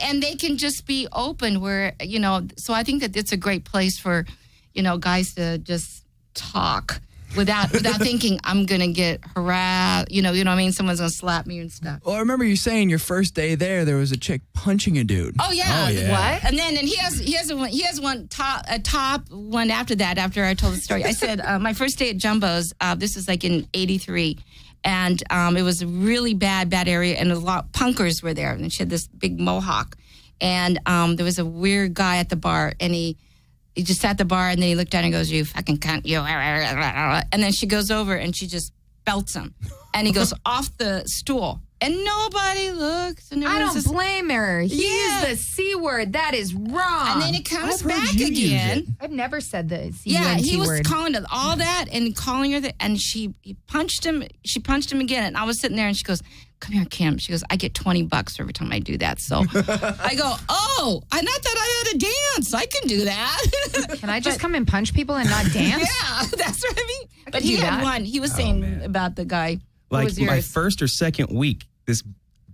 [SPEAKER 6] and they can just be open where, you know, so I think that it's a great place for, you know, guys to just talk without thinking I'm going to get harassed. You know what I mean? Someone's going to slap me and stuff.
[SPEAKER 4] Well, I remember you saying your first day there was a chick punching a dude.
[SPEAKER 6] Oh yeah.
[SPEAKER 5] What?
[SPEAKER 6] And then he has one top one after that. After I told the story, I said my first day at Jumbo's. This is like in '83, and it was a really bad area, and a lot of punkers were there, and she had this big mohawk, and there was a weird guy at the bar, and he just sat at the bar, and then he looked at her and goes, "You fucking cunt, you," and then she goes over and she just belts him, and he goes off the stool. And nobody looks. And
[SPEAKER 5] I don't blame her. He
[SPEAKER 6] Yeah.
[SPEAKER 5] used the C word. That is wrong.
[SPEAKER 6] And then it comes
[SPEAKER 4] I've heard
[SPEAKER 6] back
[SPEAKER 4] you use
[SPEAKER 6] again.
[SPEAKER 4] it.
[SPEAKER 5] I've never said the C
[SPEAKER 6] Yeah, he was
[SPEAKER 5] word.
[SPEAKER 6] calling it all that and calling her that, and he punched him. She punched him again, and I was sitting there, and she goes, "Come here, Kim." She goes, "I get $20 every time I do that." So I go, "Oh, and I thought I had a dance. I can do that."
[SPEAKER 5] Can I just come and punch people and not dance?
[SPEAKER 6] Yeah, that's what I mean. But
[SPEAKER 5] could
[SPEAKER 6] he
[SPEAKER 5] do
[SPEAKER 6] had
[SPEAKER 5] that.
[SPEAKER 6] one. He was saying about the guy. What
[SPEAKER 7] Like
[SPEAKER 6] was
[SPEAKER 7] my
[SPEAKER 6] yours?
[SPEAKER 7] first or second week, this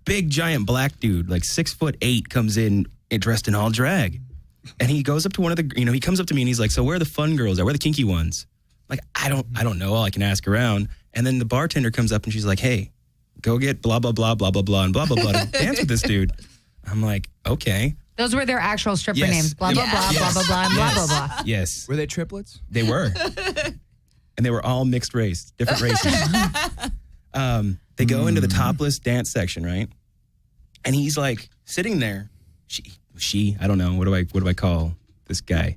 [SPEAKER 7] big giant black dude, like 6'8", comes in dressed in all drag, and he goes up to one of the, he comes up to me and he's like, "So where are the fun girls? Where are the kinky ones?" Like, I don't know. All I can ask around. And then the bartender comes up and she's like, "Hey, go get blah blah blah blah blah blah and blah blah blah to dance with this dude." I'm like, okay.
[SPEAKER 5] Those were their actual stripper
[SPEAKER 7] Yes.
[SPEAKER 5] names. Blah, blah, blah, blah, blah, blah, and blah, blah, blah.
[SPEAKER 7] Yes,
[SPEAKER 4] Were they triplets?
[SPEAKER 7] they were, and they were all mixed race, different races. They go into the topless dance section, right? And he's like sitting there. She, I don't know. What do I call this guy?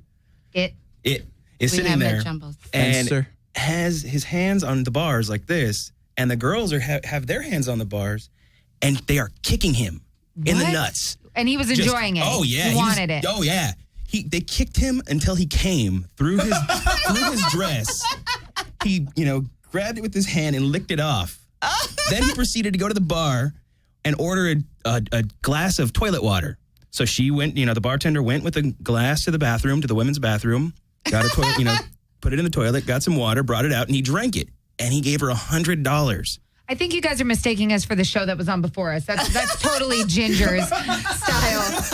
[SPEAKER 7] It is
[SPEAKER 6] We
[SPEAKER 7] sitting
[SPEAKER 6] have
[SPEAKER 7] there
[SPEAKER 6] at Jumbo's.
[SPEAKER 7] and
[SPEAKER 4] Fencer.
[SPEAKER 7] has his hands on the bars like this, and the girls have their hands on the bars, and they are kicking him in the
[SPEAKER 5] What?
[SPEAKER 7] nuts.
[SPEAKER 5] And he was
[SPEAKER 7] Just-
[SPEAKER 5] enjoying it.
[SPEAKER 7] Oh yeah,
[SPEAKER 5] He wanted it.
[SPEAKER 7] Oh yeah. They kicked him until he came through his dress. He grabbed it with his hand and licked it off. Then he proceeded to go to the bar and order a glass of toilet water. So she went, the bartender went with a glass to the bathroom, to the women's bathroom, got a toilet, put it in the toilet, got some water, brought it out, and he drank it. And he gave her $100.
[SPEAKER 5] I think you guys are mistaking us for the show that was on before us. That's totally Ginger's style.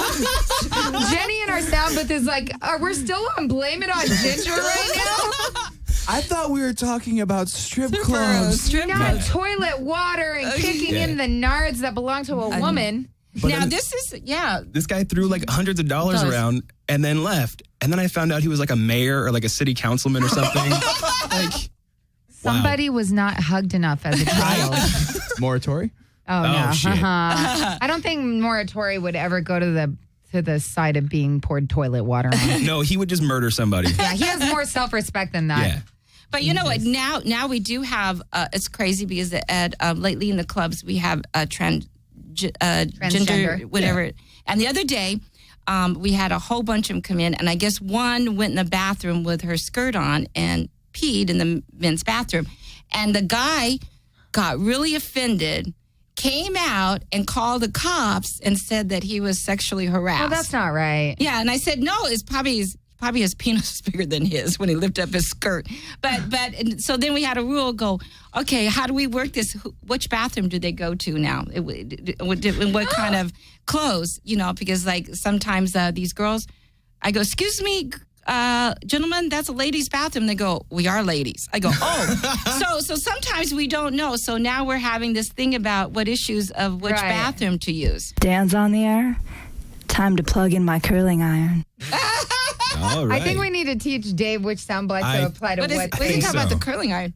[SPEAKER 5] Jenny in our sound booth is like, we're still on Blame It on Ginger right now?
[SPEAKER 4] I thought we were talking about strip clubs.
[SPEAKER 5] No, toilet water and kicking in the nards that belong to a woman.
[SPEAKER 6] Now this is
[SPEAKER 7] This guy threw like hundreds of dollars around and then left. And then I found out he was like a mayor or like a city councilman or something.
[SPEAKER 5] Somebody was not hugged enough as a child.
[SPEAKER 4] Moratori?
[SPEAKER 5] Oh, no.
[SPEAKER 7] shit.
[SPEAKER 5] I don't think Moratori would ever go to the side of being poured toilet water on.
[SPEAKER 7] No, he would just murder somebody.
[SPEAKER 5] Yeah, he has more self-respect than that.
[SPEAKER 7] Yeah.
[SPEAKER 6] But you know what? Now we do have. It's crazy because lately in the clubs we have gender,
[SPEAKER 5] Transgender.
[SPEAKER 6] whatever. And the other day, we had a whole bunch of them come in, and I guess one went in the bathroom with her skirt on and peed in the men's bathroom, and the guy got really offended, came out and called the cops and said that he was sexually harassed.
[SPEAKER 5] Oh, that's not right.
[SPEAKER 6] Yeah, and I said, no, it's probably his penis is bigger than his when he lifted up his skirt. But and so then we had a rule go, okay, how do we work this? Which bathroom do they go to now? What kind of clothes? Because like sometimes these girls, I go, excuse me, gentlemen, that's a ladies' bathroom. They go, we are ladies. I go, oh. so sometimes we don't know. So now we're having this thing about what issues of which
[SPEAKER 5] Right.
[SPEAKER 6] bathroom to use.
[SPEAKER 8] Dan's on the air. Time to plug in my curling iron.
[SPEAKER 7] All right.
[SPEAKER 5] I think we need to teach Dave which soundbite to apply to
[SPEAKER 6] What is,
[SPEAKER 5] what.
[SPEAKER 6] we can
[SPEAKER 7] think
[SPEAKER 6] talk about
[SPEAKER 7] so.
[SPEAKER 6] the curling iron.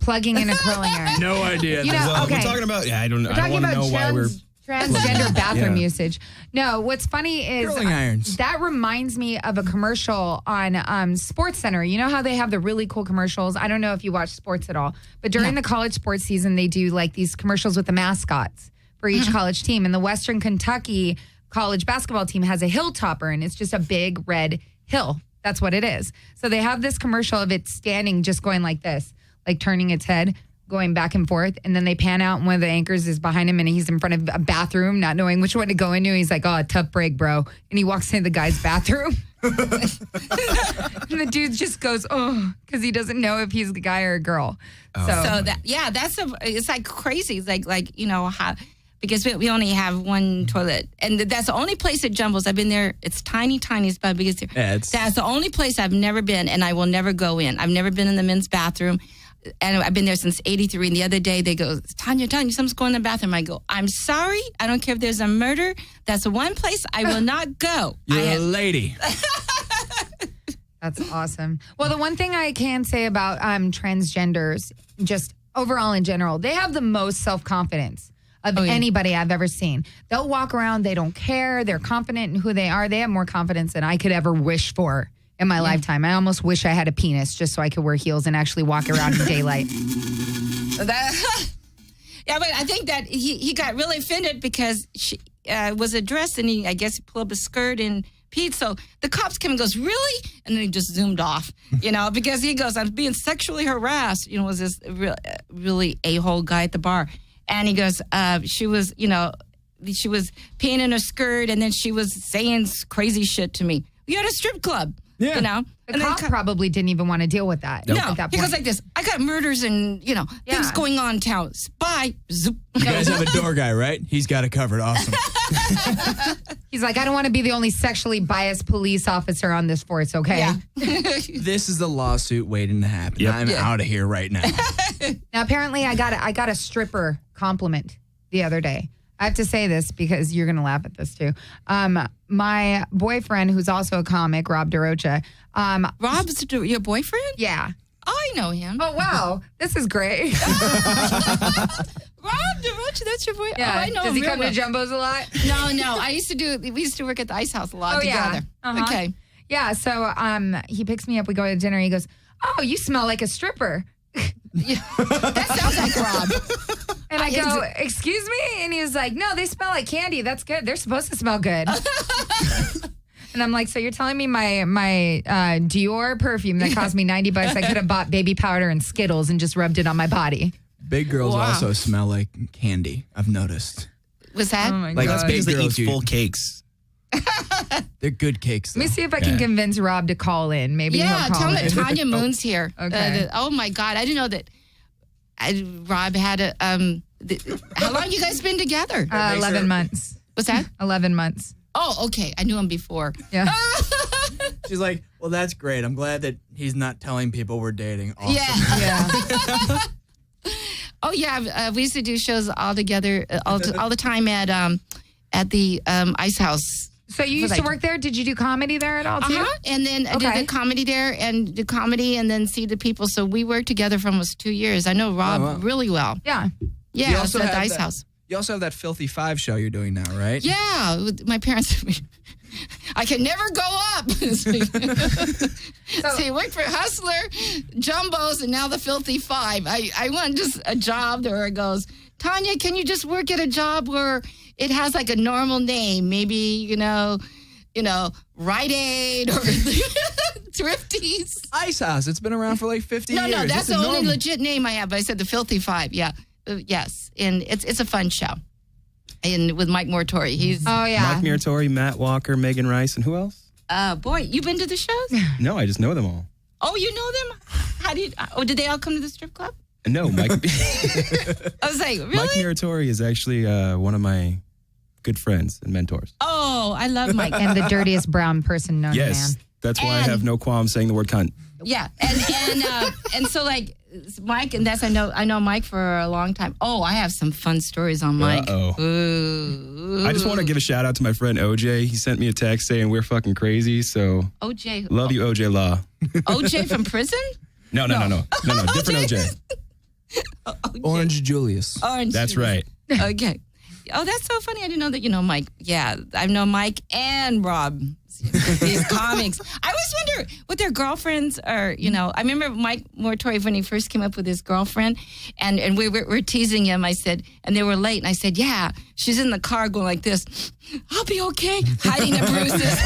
[SPEAKER 5] Plugging in a curling iron.
[SPEAKER 4] No idea.
[SPEAKER 5] You know,
[SPEAKER 7] Well,
[SPEAKER 5] okay.
[SPEAKER 7] we're talking about. Yeah, I don't
[SPEAKER 5] We're talking
[SPEAKER 7] want to
[SPEAKER 5] about
[SPEAKER 7] know why we're.
[SPEAKER 5] transgender bathroom
[SPEAKER 7] Yeah.
[SPEAKER 5] usage. No, what's funny is
[SPEAKER 4] Curling irons.
[SPEAKER 5] that reminds me of a commercial on Sports Center. You know how they have the really cool commercials? I don't know if you watch sports at all, but during the college sports season, they do like these commercials with the mascots for each college team. And the Western Kentucky college basketball team has a hilltopper, and it's just a big red hill. That's what it is. So they have this commercial of it standing, just going like this, like turning its head going back and forth, and then they pan out, and one of the anchors is behind him, and he's in front of a bathroom, not knowing which one to go into. He's like, "Oh, tough break, bro," and he walks into the guy's bathroom. And the dude just goes, "Oh," because he doesn't know if he's a guy or a girl.
[SPEAKER 6] So that it's like crazy. It's like how. Because we only have one toilet. And that's the only place at Jumbo's. I've been there. It's tiny, tiny spot. Because that's the only place I've never been, and I will never go in. I've never been in the men's bathroom. And I've been there since 83. And the other day, they go, Tanya, something's going in the bathroom. I go, I'm sorry. I don't care if there's a murder. That's the one place I will not go.
[SPEAKER 4] You're a lady.
[SPEAKER 5] That's awesome. Well, the one thing I can say about transgenders, just overall in general, they have the most self-confidence of anybody I've ever seen. They'll walk around, they don't care, they're confident in who they are. They have more confidence than I could ever wish for in my lifetime. I almost wish I had a penis just so I could wear heels and actually walk around in daylight.
[SPEAKER 6] Yeah, but I think that he got really offended because she was addressed, and I guess he pulled up a skirt and peed. So the cops came and goes, really? And then he just zoomed off, because he goes, I'm being sexually harassed. Was this really a-hole guy at the bar. And he goes, she was peeing in her skirt, and then she was saying crazy shit to me. You're at a strip club,
[SPEAKER 5] The cop probably didn't even want to deal with that.
[SPEAKER 6] No,
[SPEAKER 5] at that point.
[SPEAKER 6] He goes like this. I got murders and, things going on in town. Bye. Zoop.
[SPEAKER 4] You guys have a door guy, right? He's got it covered. Awesome.
[SPEAKER 5] He's like, I don't want to be the only sexually biased police officer on this force, okay?
[SPEAKER 6] Yeah.
[SPEAKER 4] This is the lawsuit waiting to happen.
[SPEAKER 7] Yep.
[SPEAKER 4] I'm out of here right now.
[SPEAKER 5] Now, apparently, I got a stripper compliment the other day. I have to say this because you're going to laugh at this too. My boyfriend, who's also a comic, Rob DeRocha.
[SPEAKER 6] Rob's your boyfriend?
[SPEAKER 5] Yeah.
[SPEAKER 6] I know him.
[SPEAKER 5] Oh, wow. This is great.
[SPEAKER 6] Rob DeRocha, that's your boy?
[SPEAKER 5] Yeah.
[SPEAKER 6] Oh, I know
[SPEAKER 5] Does
[SPEAKER 6] him
[SPEAKER 5] he
[SPEAKER 6] real
[SPEAKER 5] come
[SPEAKER 6] well.
[SPEAKER 5] to Jumbo's a lot?
[SPEAKER 6] No. We used to work at the Ice House a lot together.
[SPEAKER 5] Yeah. Uh-huh.
[SPEAKER 6] Okay.
[SPEAKER 5] Yeah, so he picks me up, we go to dinner, he goes, oh, you smell like a stripper.
[SPEAKER 6] That sounds like Rob.
[SPEAKER 5] And I go, excuse me? And he was like, no, they smell like candy. That's good. They're supposed to smell good. And I'm like, so you're telling me my Dior perfume that cost me $90, I could have bought baby powder and Skittles and just rubbed it on my body.
[SPEAKER 4] Big girls also smell like candy, I've noticed.
[SPEAKER 6] Was that?
[SPEAKER 5] Oh my
[SPEAKER 4] Like,
[SPEAKER 5] God.
[SPEAKER 7] That's
[SPEAKER 4] big
[SPEAKER 7] because they
[SPEAKER 4] girls
[SPEAKER 7] eat full cakes.
[SPEAKER 4] They're good cakes, though.
[SPEAKER 5] Let me see if I can convince Rob to call in. Maybe
[SPEAKER 6] Yeah,
[SPEAKER 5] he'll call
[SPEAKER 6] tell him
[SPEAKER 5] in.
[SPEAKER 6] that Tanya Moon's here.
[SPEAKER 5] Okay.
[SPEAKER 6] Oh my God, I didn't know that. Rob had a. How long you guys been together?
[SPEAKER 5] 11 months.
[SPEAKER 6] What's that?
[SPEAKER 5] 11 months.
[SPEAKER 6] Oh, okay. I knew him before.
[SPEAKER 5] Yeah.
[SPEAKER 4] She's like, well, that's great. I'm glad that he's not telling people we're dating. Awesome.
[SPEAKER 6] Yeah.
[SPEAKER 5] Yeah.
[SPEAKER 6] Oh yeah, we used to do shows all together all the time at the Ice House.
[SPEAKER 5] So you used to work there? Did you do comedy there at all too?
[SPEAKER 6] And then I did the comedy there and the comedy and then see the people. So we worked together for almost 2 years. I know Rob really well.
[SPEAKER 5] Yeah.
[SPEAKER 6] Yeah,
[SPEAKER 4] You also
[SPEAKER 6] at the
[SPEAKER 4] have
[SPEAKER 6] Ice
[SPEAKER 4] that-
[SPEAKER 6] House.
[SPEAKER 4] You also have that Filthy Five show you're doing now, right?
[SPEAKER 6] Yeah, with my parents. I can never go up. See, work for Hustler, Jumbo's, and now the Filthy Five. I want just a job where it goes, Tanya, can you just work at a job where it has like a normal name? Maybe, Rite Aid or Thrifties.
[SPEAKER 4] Ice House. It's been around for like 50 years.
[SPEAKER 6] No, that's the only
[SPEAKER 4] normal.
[SPEAKER 6] legit name I have. But I said the Filthy Five. Yeah. Yes. And it's a fun show. And with Mike Mortori. He's,
[SPEAKER 5] Oh, yeah.
[SPEAKER 7] Mike Muratori, Matt Walker, Megan Rice, and who else?
[SPEAKER 6] boy, you been to the shows?
[SPEAKER 7] No, I just know them all.
[SPEAKER 6] Oh, you know them? How do you, did they all come to the strip club?
[SPEAKER 7] No, Mike.
[SPEAKER 6] I was like, really?
[SPEAKER 7] Mike Muratori is actually one of my good friends and mentors.
[SPEAKER 6] Oh, I love Mike.
[SPEAKER 5] And the dirtiest brown person known to man.
[SPEAKER 7] Yes, that's why I have no qualms saying the word cunt.
[SPEAKER 6] Yeah, and so like Mike, and I know Mike for a long time. Oh, I have some fun stories on Mike. Ooh.
[SPEAKER 7] I just want to give a shout out to my friend OJ. He sent me a text saying we're fucking crazy. So
[SPEAKER 6] OJ,
[SPEAKER 7] love you, OJ Law.
[SPEAKER 6] OJ from prison?
[SPEAKER 7] No, different OJ.
[SPEAKER 4] Orange Julius.
[SPEAKER 6] Orange.
[SPEAKER 7] That's right.
[SPEAKER 6] Okay. Oh, that's so funny. I didn't know that you know Mike. Yeah, I know Mike and Rob these comics. I always wonder what their girlfriends are, I remember Mike Mortori when he first came up with his girlfriend, and we were teasing him. I said, and they were late, and I said, yeah, she's in the car going like this. I'll be okay, hiding the bruises.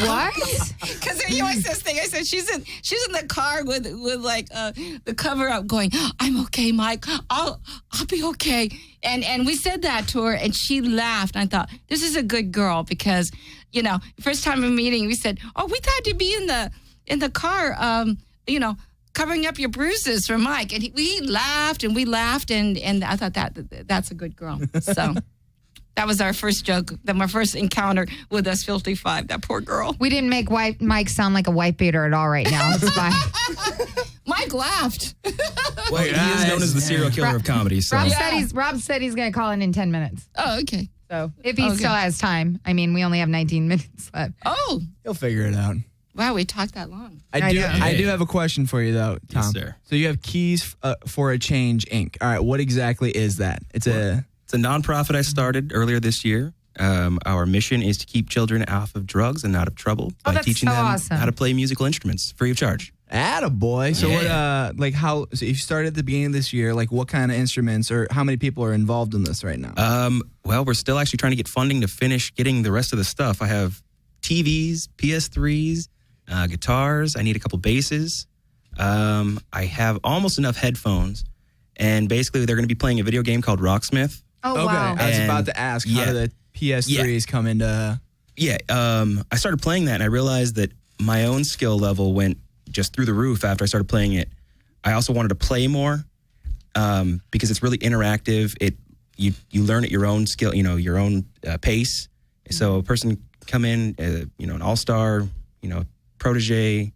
[SPEAKER 5] What?
[SPEAKER 6] Because he always says thing. I said, she's in the car with like the cover up going, I'm okay, Mike. I'll be okay. And we said that to her, and she laughed. And I thought, this is a good girl because, first time in meeting, we said, oh, we thought you'd be in the car, covering up your bruises for Mike. And we laughed, and we laughed, and I thought that's a good girl. So that was our first joke, my first encounter with us Filthy Five, that poor girl.
[SPEAKER 5] We didn't make Mike sound like a white beater at all right now. It's fine.
[SPEAKER 6] Mike laughed.
[SPEAKER 7] Well, he is known as the serial killer of comedy. So.
[SPEAKER 5] Rob said he's going to call in 10 minutes.
[SPEAKER 6] Oh, okay.
[SPEAKER 5] So if he still has time. I mean, we only have 19 minutes left.
[SPEAKER 6] Oh.
[SPEAKER 4] He'll figure it out.
[SPEAKER 6] Wow, we talked that long.
[SPEAKER 4] I do have a question for you, though, Tom.
[SPEAKER 7] Yes, sir.
[SPEAKER 4] So you have Keys for a Change, Inc. All right, what exactly is that? It's a
[SPEAKER 7] nonprofit I started earlier this year. Our mission is to keep children off of drugs and out of trouble by
[SPEAKER 5] that's
[SPEAKER 7] teaching
[SPEAKER 5] so
[SPEAKER 7] them
[SPEAKER 5] awesome.
[SPEAKER 7] how to play musical instruments free of charge.
[SPEAKER 4] Attaboy. So what, so if you started at the beginning of this year, like what kind of instruments or how many people are involved in this right now?
[SPEAKER 7] Well, we're still actually trying to get funding to finish getting the rest of the stuff. I have TVs, PS3s, guitars. I need a couple basses. I have almost enough headphones. And basically, they're going to be playing a video game called Rocksmith.
[SPEAKER 5] Oh,
[SPEAKER 4] okay.
[SPEAKER 5] wow.
[SPEAKER 4] I was about to ask, how do the PS3s come into...
[SPEAKER 7] Yeah, I started playing that, and I realized that my own skill level went just through the roof after I started playing it. I also wanted to play more because it's really interactive. You learn at your own skill, your own pace. So a person come in, an all-star, protege,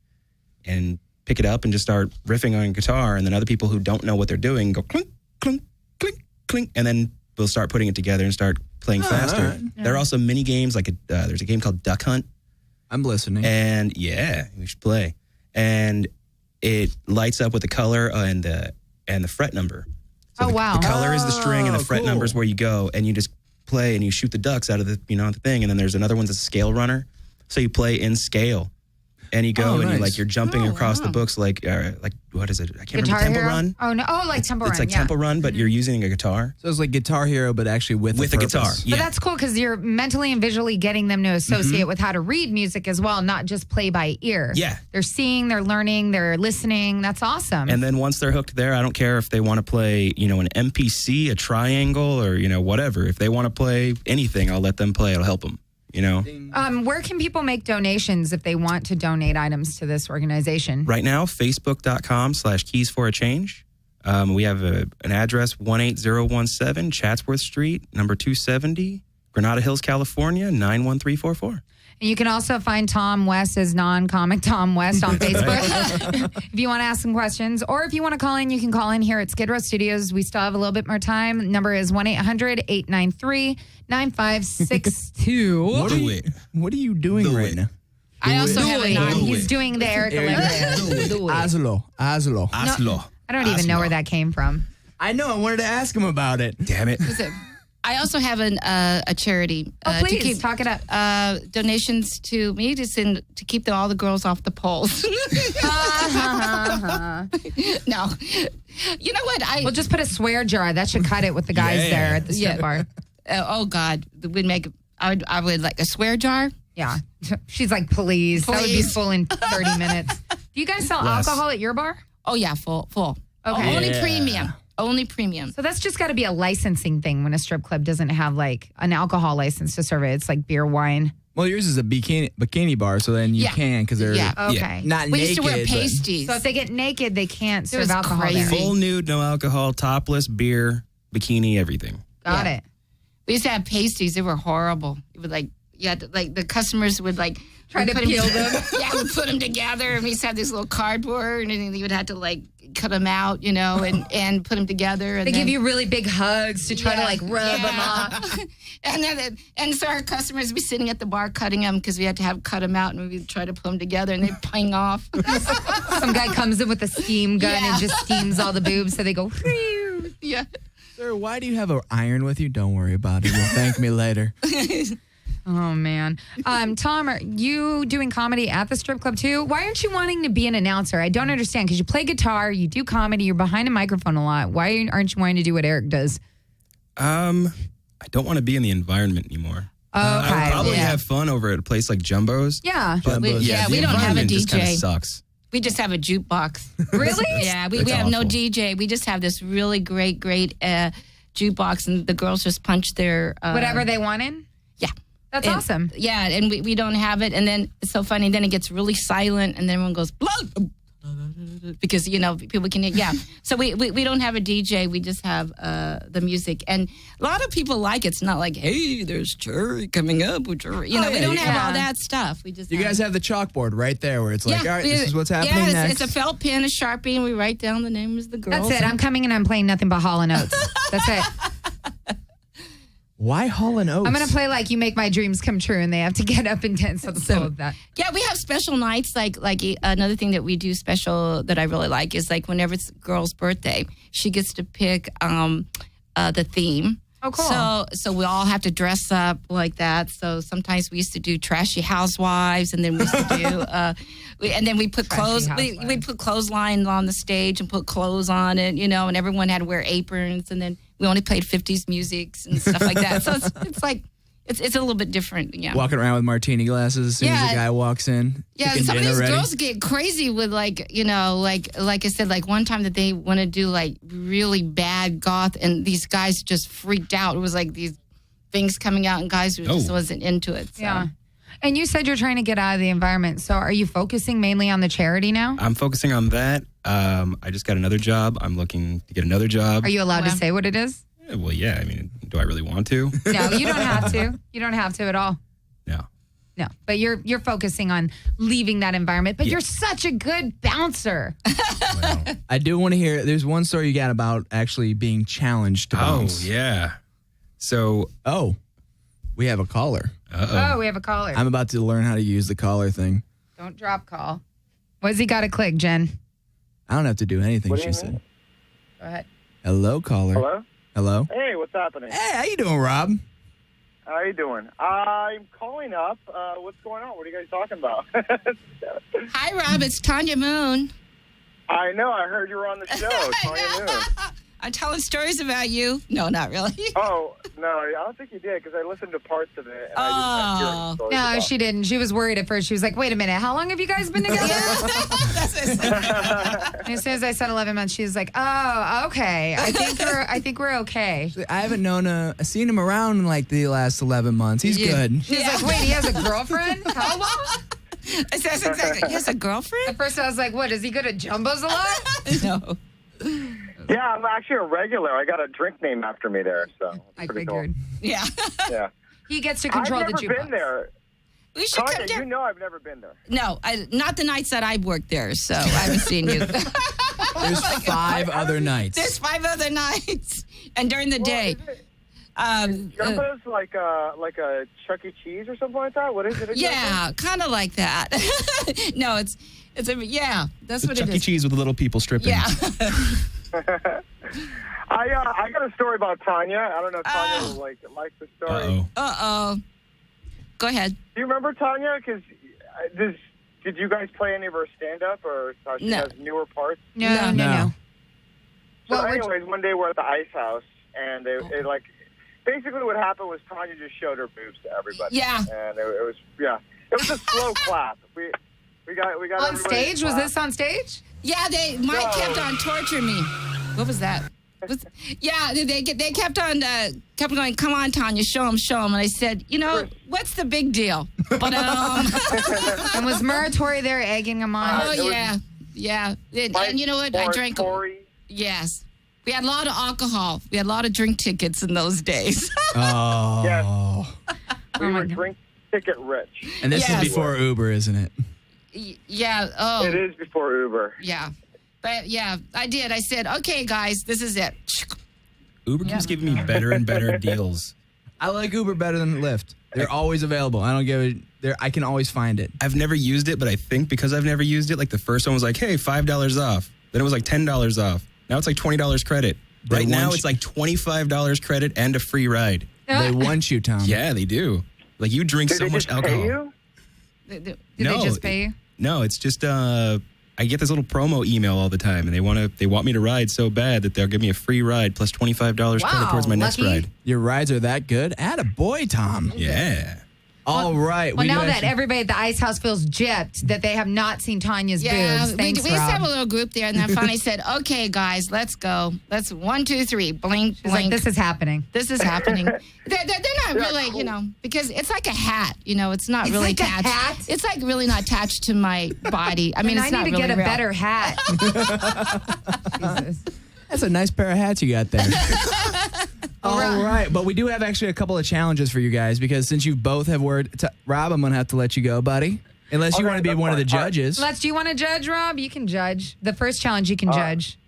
[SPEAKER 7] and pick it up and just start riffing on guitar, and then other people who don't know what they're doing go clink, clink, clink, clink, and then we'll start putting it together and start playing faster.
[SPEAKER 4] Right.
[SPEAKER 7] There are also mini games, like there's a game called Duck Hunt.
[SPEAKER 4] I'm listening.
[SPEAKER 7] And yeah, we should play. And it lights up with the color and the fret number. So
[SPEAKER 5] wow.
[SPEAKER 7] The color is the string and the fret
[SPEAKER 4] cool.
[SPEAKER 7] number is where you go, and you just play and you shoot the ducks out of the the thing. And then there's another one that's a scale runner. So you play in scale. And you go and
[SPEAKER 4] nice.
[SPEAKER 7] you're jumping across the books like what is it? I can't
[SPEAKER 5] Guitar
[SPEAKER 7] remember. Temple
[SPEAKER 5] Hero?
[SPEAKER 7] Run.
[SPEAKER 5] Oh, no. Oh, like Temple Run.
[SPEAKER 7] It's like
[SPEAKER 5] yeah.
[SPEAKER 7] Temple Run, but you're using a guitar.
[SPEAKER 4] So it's like Guitar Hero, but actually with
[SPEAKER 7] a guitar.
[SPEAKER 5] But
[SPEAKER 7] Yeah.
[SPEAKER 5] that's cool because you're mentally and visually getting them to associate with how to read music as well, not just play by ear.
[SPEAKER 7] Yeah.
[SPEAKER 5] They're seeing, they're learning, they're listening. That's awesome.
[SPEAKER 7] And then once they're hooked there, I don't care if they want to play, an MPC, a triangle, or, whatever. If they want to play anything, I'll let them play. It'll help them,
[SPEAKER 5] Where can people make donations if they want to donate items to this organization?
[SPEAKER 7] Right now, facebook.com/keys for a change. We have an address, 18017 Chatsworth Street, number 270, Granada Hills, California, 91344.
[SPEAKER 5] And you can also find Tom West as non-comic Tom West on Facebook if you want to ask some questions. Or if you want to call in, you can call in here at Skidrow Studios. We still have a little bit more time. Number is 1-800-893-9562.
[SPEAKER 4] What are you doing right now?
[SPEAKER 6] I also have a non.
[SPEAKER 5] He's doing the Eric
[SPEAKER 4] Aslo.
[SPEAKER 7] Aslo.
[SPEAKER 5] I don't even know where that came from.
[SPEAKER 4] I know. I wanted to ask him about it.
[SPEAKER 7] Damn it.
[SPEAKER 6] I also have a charity.
[SPEAKER 5] Oh, please, talk it up.
[SPEAKER 6] Donations to me to keep all the girls off the poles. No. You know what?
[SPEAKER 5] We'll just put a swear jar. That should cut it with the guys there at the strip bar.
[SPEAKER 6] Oh, God. I would like a swear jar.
[SPEAKER 5] Yeah. She's like, please. That would be full in 30 minutes. Do you guys sell alcohol at your bar?
[SPEAKER 6] Oh, yeah, full.
[SPEAKER 5] Okay.
[SPEAKER 6] Only premium. Only premium.
[SPEAKER 5] So that's just got to be a licensing thing when a strip club doesn't have like an alcohol license to serve it. It's like beer, wine.
[SPEAKER 4] Well, yours is a bikini bar, so then you can because they're
[SPEAKER 5] Okay.
[SPEAKER 4] not
[SPEAKER 6] We
[SPEAKER 4] naked.
[SPEAKER 6] used to wear pasties.
[SPEAKER 5] So if they get naked, they can't serve
[SPEAKER 6] was
[SPEAKER 5] alcohol
[SPEAKER 6] crazy.
[SPEAKER 5] there.
[SPEAKER 7] Full nude, no alcohol, topless, beer, bikini, everything.
[SPEAKER 5] Got it.
[SPEAKER 6] We used to have pasties. They were horrible. It would the customers would
[SPEAKER 5] Try to peel them.
[SPEAKER 6] Yeah, we put them together, and we used to have this little cardboard, and then you would have to cut them out, and put them together. And
[SPEAKER 5] They give you really big hugs to try to rub them off.
[SPEAKER 6] and so our customers would be sitting at the bar cutting them because we had to cut them out, and we'd try to put them together, and they'd ping off.
[SPEAKER 5] Some guy comes in with a steam gun and just steams all the boobs, so they go.
[SPEAKER 6] Yeah.
[SPEAKER 4] Sir, why do you have an iron with you? Don't worry about it. You'll thank me later.
[SPEAKER 5] Oh, man. Tom, are you doing comedy at the strip club too? Why aren't you wanting to be an announcer? I don't understand because you play guitar, you do comedy, you're behind a microphone a lot. Why aren't you wanting to do what Eric does?
[SPEAKER 7] I don't want to be in the environment anymore.
[SPEAKER 5] Okay.
[SPEAKER 7] I would probably have fun over at a place like Jumbo's.
[SPEAKER 5] Yeah.
[SPEAKER 7] But
[SPEAKER 6] we don't have a
[SPEAKER 7] environment just kind of
[SPEAKER 6] DJ.
[SPEAKER 7] sucks.
[SPEAKER 6] We just have a jukebox.
[SPEAKER 5] Really?
[SPEAKER 6] Yeah, we
[SPEAKER 7] That's
[SPEAKER 6] have no
[SPEAKER 7] awful.
[SPEAKER 6] DJ. We just have this really great jukebox, and the girls just punch their
[SPEAKER 5] Whatever they wanted?
[SPEAKER 6] Yeah.
[SPEAKER 5] That's
[SPEAKER 6] And-
[SPEAKER 5] awesome.
[SPEAKER 6] Yeah, and we don't have it, and then it's so funny. Then it gets really silent, and then everyone goes blood because people can hear. Yeah, so we don't have a DJ. We just have the music, and a lot of people like it. It's not like, hey, there's Cherry coming up. We don't have all that stuff. We just
[SPEAKER 4] You guys have the chalkboard right there where it's like, all right, this is what's happening
[SPEAKER 6] yeah,
[SPEAKER 4] next.
[SPEAKER 6] it's a felt pen, a Sharpie, and we write down the names of the girls.
[SPEAKER 5] That's it. I'm coming and I'm playing nothing but Hall & Oates. That's it.
[SPEAKER 4] Why Hall & Oates?
[SPEAKER 5] I'm going to play like You Make My Dreams Come True, and they have to get up and dance to the flow of that.
[SPEAKER 6] Yeah, we have special nights. Like another thing that we do special that I really like is like whenever it's a girl's birthday, she gets to pick the theme.
[SPEAKER 5] Oh, cool.
[SPEAKER 6] So we all have to dress up like that. So sometimes we used to do trashy housewives, and then we used to do, and then we put clothes. We put clothesline on the stage and put clothes on it, and everyone had to wear aprons, and then we only played 50s music and stuff like that. So it's like it's a little bit different. Yeah.
[SPEAKER 4] Walking around with martini glasses as soon as the guy walks in.
[SPEAKER 6] Yeah,
[SPEAKER 4] cooking
[SPEAKER 6] some of
[SPEAKER 4] dinner
[SPEAKER 6] these
[SPEAKER 4] ready.
[SPEAKER 6] girls get crazy with like I said, like one time that they want to do like really bad goth, and these guys just freaked out. It was like these things coming out, and guys who just wasn't into it. So.
[SPEAKER 5] Yeah. And you said you're trying to get out of the environment. So are you focusing mainly on the charity now?
[SPEAKER 7] I'm focusing on that. I just got another job. I'm looking to get another job.
[SPEAKER 5] Are you allowed to say what it is?
[SPEAKER 7] Well, yeah. I mean, do I really want to?
[SPEAKER 5] No, you don't have to. You don't have to at all.
[SPEAKER 7] No.
[SPEAKER 5] No, but you're focusing on leaving that environment. But you're such a good bouncer.
[SPEAKER 7] Well,
[SPEAKER 4] I do want to hear, there's one story you got about actually being challenged to bounce.
[SPEAKER 7] yeah. So,
[SPEAKER 4] We have a caller.
[SPEAKER 5] Oh, we have a caller.
[SPEAKER 4] I'm about to learn how to use the caller thing.
[SPEAKER 5] Don't drop call. What's he got to click, Jen?
[SPEAKER 4] I don't have to do anything,
[SPEAKER 3] What do
[SPEAKER 4] she
[SPEAKER 3] you
[SPEAKER 4] said.
[SPEAKER 3] mean?
[SPEAKER 5] Go ahead.
[SPEAKER 4] Hello, caller.
[SPEAKER 3] Hello?
[SPEAKER 4] Hello.
[SPEAKER 3] Hey, what's happening?
[SPEAKER 4] Hey, how you doing, Rob?
[SPEAKER 3] How you doing? I'm calling up. What's going on? What are you guys talking about?
[SPEAKER 6] Hi, Rob. It's Tanya Moon.
[SPEAKER 3] I know. I heard you were on the show. Tanya Moon.
[SPEAKER 6] I'm telling stories about you. No, not really.
[SPEAKER 3] Oh, no. I don't think you did because I listened to parts of it. And I didn't hear stories
[SPEAKER 5] No,
[SPEAKER 3] about
[SPEAKER 5] she didn't. She was worried at first. She was like, wait a minute. How long have you guys been together? And as soon as I said 11 months, she was like, oh, okay. I think we're okay.
[SPEAKER 4] I haven't seen him around in like the last 11 months. He's good.
[SPEAKER 5] She was like, wait, he has a girlfriend? How long?
[SPEAKER 6] That's exactly. He has a girlfriend?
[SPEAKER 5] At first I was like, what, does he go to Jumbo's a lot?
[SPEAKER 6] No.
[SPEAKER 3] Yeah, I'm actually a regular. I got a drink named after me there. So it's
[SPEAKER 5] I
[SPEAKER 3] pretty
[SPEAKER 5] figured.
[SPEAKER 6] Yeah.
[SPEAKER 3] Cool. Yeah.
[SPEAKER 5] He gets to control
[SPEAKER 3] I've
[SPEAKER 5] the
[SPEAKER 3] never
[SPEAKER 5] jukebox.
[SPEAKER 3] been there.
[SPEAKER 6] We should come
[SPEAKER 3] Tanya,
[SPEAKER 6] down.
[SPEAKER 3] you know I've never been there.
[SPEAKER 6] No, not the nights that I worked there, so I haven't seen you.
[SPEAKER 4] There's 5 other nights.
[SPEAKER 6] There's 5 other nights, and during the day.
[SPEAKER 3] Jumbo's like a Chuck E. Cheese or something like that? What is it exactly?
[SPEAKER 6] Yeah, kind of like that. No, it's that's what
[SPEAKER 7] Chuck
[SPEAKER 6] it
[SPEAKER 7] E.
[SPEAKER 6] is.
[SPEAKER 7] Cheese with little people stripping.
[SPEAKER 6] Yeah.
[SPEAKER 3] I got a story about Tanya. I don't know if Tanya will like the story.
[SPEAKER 6] Uh-oh. Go ahead.
[SPEAKER 3] Do you remember Tanya? Because did you guys play any of her stand-up or she
[SPEAKER 6] No.
[SPEAKER 3] has newer parts?
[SPEAKER 5] No.
[SPEAKER 3] So
[SPEAKER 5] Well,
[SPEAKER 3] anyways, one day we're at the Ice House, and it like basically what happened was Tanya just showed her boobs to everybody.
[SPEAKER 6] Yeah.
[SPEAKER 3] And it was a slow clap. We got
[SPEAKER 5] on
[SPEAKER 3] everybody to
[SPEAKER 5] stage? Was
[SPEAKER 3] clap.
[SPEAKER 5] this on stage?
[SPEAKER 6] Yeah, Mike kept on torturing me. What was that? They kept on going, come on, Tanya, show him. And I said, what's the big deal? But
[SPEAKER 5] And was Muratori there egging him on?
[SPEAKER 6] yeah.
[SPEAKER 3] Mike,
[SPEAKER 6] And you know what? I drank.
[SPEAKER 3] Corey.
[SPEAKER 6] Yes. We had a lot of alcohol. We had a lot of drink tickets in those days.
[SPEAKER 4] Oh.
[SPEAKER 3] Yes. We were drink ticket rich.
[SPEAKER 4] And this
[SPEAKER 6] Yes.
[SPEAKER 4] is before Uber, isn't it?
[SPEAKER 6] Yeah. Oh.
[SPEAKER 3] It is before Uber.
[SPEAKER 6] Yeah. But yeah, I did. I said, okay, guys, this is it.
[SPEAKER 7] Uber keeps giving me better and better deals.
[SPEAKER 4] I like Uber better than Lyft. They're always available. I don't give it. I can always find it.
[SPEAKER 7] I've never used it, but I think because I've never used it, like the first one was like, hey, $5 off. Then it was like $10 off. Now it's like $20 credit. Right now it's like $25 credit and a free ride.
[SPEAKER 4] They want you, Tom.
[SPEAKER 7] Yeah, they do. Like you drink
[SPEAKER 3] Did
[SPEAKER 7] so
[SPEAKER 3] they
[SPEAKER 7] much
[SPEAKER 3] just
[SPEAKER 7] alcohol.
[SPEAKER 3] pay you?
[SPEAKER 5] Did
[SPEAKER 7] No,
[SPEAKER 5] they just pay you?
[SPEAKER 7] No, it's just I get this little promo email all the time, and they want me to ride so bad that they'll give me a free ride plus $25 credit towards my next
[SPEAKER 5] lucky.
[SPEAKER 7] ride.
[SPEAKER 4] Your rides are that good? Atta boy, Tom.
[SPEAKER 7] Yeah.
[SPEAKER 4] All right.
[SPEAKER 5] Well,
[SPEAKER 4] we
[SPEAKER 5] now
[SPEAKER 4] do
[SPEAKER 5] that
[SPEAKER 4] actually-
[SPEAKER 5] everybody at the Ice House feels gypped that they have not seen Tanya's
[SPEAKER 6] Yeah,
[SPEAKER 5] boobs. Thanks,
[SPEAKER 6] we used to
[SPEAKER 5] Rob.
[SPEAKER 6] have a little group there, and then finally said, "Okay, guys, let's go. Let's 1, 2, 3, blink,
[SPEAKER 5] She's like,
[SPEAKER 6] blink.
[SPEAKER 5] this is happening.
[SPEAKER 6] This is happening." They're not really, because it's like a hat. It's not really
[SPEAKER 5] like a
[SPEAKER 6] attached.
[SPEAKER 5] hat?
[SPEAKER 6] It's like really not attached to my body. I mean,
[SPEAKER 5] I
[SPEAKER 6] it's
[SPEAKER 5] need
[SPEAKER 6] not
[SPEAKER 5] to
[SPEAKER 6] really
[SPEAKER 5] get a
[SPEAKER 6] real.
[SPEAKER 5] better hat. Jesus.
[SPEAKER 4] That's a nice pair of hats you got there. All right. But we do have actually a couple of challenges for you guys because since you both have Rob, I'm going to have to let you go, buddy. Unless you
[SPEAKER 3] Okay,
[SPEAKER 4] want to be
[SPEAKER 3] that's
[SPEAKER 4] one of the
[SPEAKER 3] fine. All right.
[SPEAKER 4] judges.
[SPEAKER 5] Do you want to judge, Rob? You can judge. The first challenge you can judge.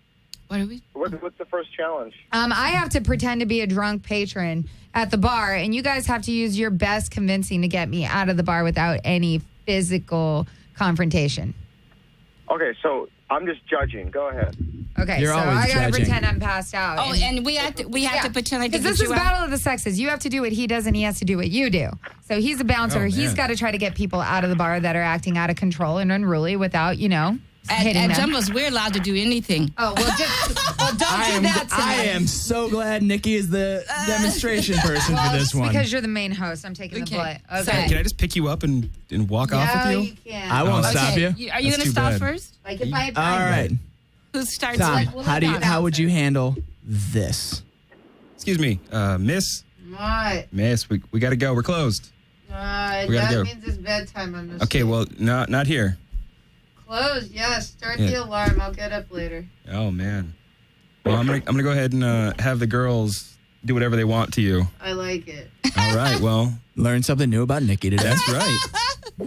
[SPEAKER 6] What are we?
[SPEAKER 3] What's the first challenge?
[SPEAKER 5] I have to pretend to be a drunk patron at the bar, and you guys have to use your best convincing to get me out of the bar without any physical confrontation.
[SPEAKER 3] Okay, so I'm just judging. Go ahead.
[SPEAKER 5] Okay,
[SPEAKER 4] You're
[SPEAKER 5] so
[SPEAKER 4] always
[SPEAKER 5] I gotta
[SPEAKER 4] judging.
[SPEAKER 5] pretend I'm passed out.
[SPEAKER 6] Oh, and we have to pretend like
[SPEAKER 5] because this is Battle of the Sexes. You have to do what he does, and he has to do what you do. So he's a bouncer.
[SPEAKER 7] Oh,
[SPEAKER 5] He's
[SPEAKER 7] man.
[SPEAKER 5] got to try to get people out of the bar that are acting out of control and unruly without, hitting
[SPEAKER 6] At
[SPEAKER 5] them.
[SPEAKER 6] Jumbo's, we're allowed to do anything.
[SPEAKER 5] Oh, well, don't do that tonight.
[SPEAKER 4] I am so glad Nikki is the demonstration person for this one.
[SPEAKER 5] Because you're the main host. I'm taking the
[SPEAKER 6] Okay.
[SPEAKER 5] bullet.
[SPEAKER 6] So-
[SPEAKER 5] Okay.
[SPEAKER 7] Can I just pick you up and walk off with you?
[SPEAKER 5] can't.
[SPEAKER 4] I won't
[SPEAKER 7] Okay.
[SPEAKER 4] stop you.
[SPEAKER 6] Are you
[SPEAKER 7] That's
[SPEAKER 6] going to
[SPEAKER 7] too
[SPEAKER 6] stop
[SPEAKER 7] bad.
[SPEAKER 6] first?
[SPEAKER 5] Like if I had
[SPEAKER 4] All
[SPEAKER 5] time.
[SPEAKER 4] right.
[SPEAKER 6] Who starts?
[SPEAKER 4] Tom,
[SPEAKER 5] we'll
[SPEAKER 4] how
[SPEAKER 5] let
[SPEAKER 4] would you handle this?
[SPEAKER 7] Excuse me, Miss.
[SPEAKER 5] What?
[SPEAKER 7] Miss, we got to go. We're closed. We gotta go.
[SPEAKER 5] it's bedtime. I'm
[SPEAKER 7] Okay, well, not here.
[SPEAKER 5] Closed. Yes. Start
[SPEAKER 7] Yeah.
[SPEAKER 5] alarm. I'll get up later.
[SPEAKER 7] Oh man. Well, I'm gonna go ahead and have the girls do whatever they want to you.
[SPEAKER 5] I like it.
[SPEAKER 7] All right. Well,
[SPEAKER 4] Learn something new about Nikki today.
[SPEAKER 7] that's right.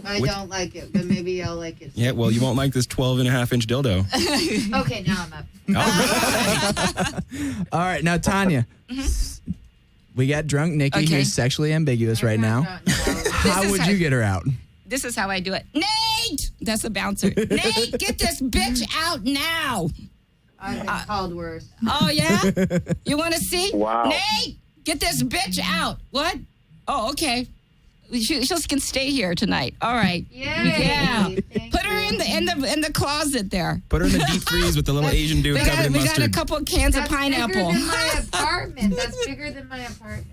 [SPEAKER 5] I
[SPEAKER 7] Which-
[SPEAKER 5] don't like it, but maybe I'll like it.
[SPEAKER 7] Yeah. Well, you won't like this 12.5-inch dildo.
[SPEAKER 5] Okay, now I'm up.
[SPEAKER 7] All right.
[SPEAKER 4] All right, now Tanya. We got drunk Nikki
[SPEAKER 6] Okay.
[SPEAKER 4] who's sexually ambiguous right now. How
[SPEAKER 6] is
[SPEAKER 4] would
[SPEAKER 6] how-
[SPEAKER 4] you get her out?
[SPEAKER 6] This is how I do it. Nate! That's a bouncer. Nate, get this bitch out now.
[SPEAKER 5] I've been called worse.
[SPEAKER 6] Oh, yeah? You want to see?
[SPEAKER 3] Wow.
[SPEAKER 6] Nate, get this bitch out. What? Oh, okay. She can stay here tonight. All right. Yeah. Put her in the closet there.
[SPEAKER 7] Put her in the deep freeze with the little Asian dude
[SPEAKER 6] We
[SPEAKER 7] covered in
[SPEAKER 6] got a
[SPEAKER 7] mustard.
[SPEAKER 6] couple of cans of pineapple.
[SPEAKER 5] Bigger than my apartment. That's bigger than my apartment.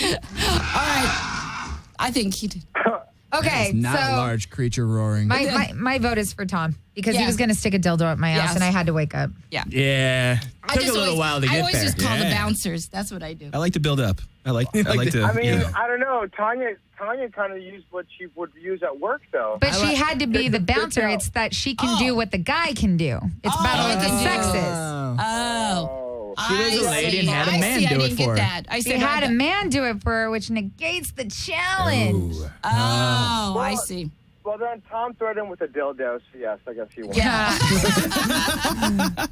[SPEAKER 6] All right. I think he did.
[SPEAKER 5] Okay,
[SPEAKER 4] It's not a
[SPEAKER 5] so
[SPEAKER 4] large creature roaring.
[SPEAKER 5] my vote is for Tom because he
[SPEAKER 6] Yeah.
[SPEAKER 5] was going to stick a dildo up my ass
[SPEAKER 6] Yes.
[SPEAKER 5] and I had to wake up.
[SPEAKER 4] yeah. Took a little while to
[SPEAKER 6] I
[SPEAKER 4] get
[SPEAKER 6] always
[SPEAKER 4] there.
[SPEAKER 6] just call the
[SPEAKER 7] Yeah.
[SPEAKER 6] bouncers. That's what I do.
[SPEAKER 7] I like to build up. I like to.
[SPEAKER 3] I mean,
[SPEAKER 7] you know.
[SPEAKER 3] I don't know. Tanya kind of used what she would use at work, though.
[SPEAKER 5] But she had to be the bouncer.
[SPEAKER 3] out.
[SPEAKER 5] It's that she can do what the guy can do. It's Battle of the
[SPEAKER 6] can do.
[SPEAKER 5] Sexes.
[SPEAKER 6] Oh.
[SPEAKER 4] She was a lady and had a
[SPEAKER 6] I
[SPEAKER 4] man
[SPEAKER 6] see.
[SPEAKER 4] do
[SPEAKER 6] I
[SPEAKER 4] it
[SPEAKER 6] didn't
[SPEAKER 4] for
[SPEAKER 6] get
[SPEAKER 4] her.
[SPEAKER 6] that. I
[SPEAKER 5] She
[SPEAKER 6] said
[SPEAKER 5] had a man do it for her, which negates the challenge.
[SPEAKER 7] Ooh.
[SPEAKER 6] Oh, I see.
[SPEAKER 3] Well, then Tom threatened with a dildo, so yes, I guess he won.
[SPEAKER 6] Yeah.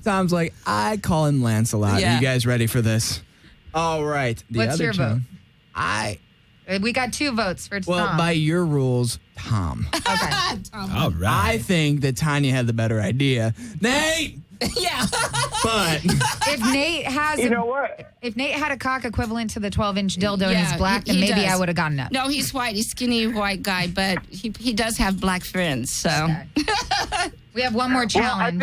[SPEAKER 4] Tom's like, I call him Lancelot.
[SPEAKER 6] Yeah.
[SPEAKER 4] Are you guys ready for this? All right. The
[SPEAKER 5] What's
[SPEAKER 4] other
[SPEAKER 5] your
[SPEAKER 4] challenge-
[SPEAKER 5] vote? We got 2 votes for Tom.
[SPEAKER 4] Well, by your rules, Tom.
[SPEAKER 5] Okay.
[SPEAKER 7] All right.
[SPEAKER 4] I think that Tanya had the better idea. Nate!
[SPEAKER 6] Yeah.
[SPEAKER 4] But
[SPEAKER 5] If Nate has
[SPEAKER 3] You know what?
[SPEAKER 5] if Nate had a cock equivalent to the 12-inch dildo and
[SPEAKER 6] Yeah,
[SPEAKER 5] he's black,
[SPEAKER 6] he
[SPEAKER 5] then maybe
[SPEAKER 6] does.
[SPEAKER 5] I would have gotten up.
[SPEAKER 6] No, he's white. He's skinny white guy, but he does have black friends. So
[SPEAKER 5] We have one more
[SPEAKER 3] Well,
[SPEAKER 5] challenge.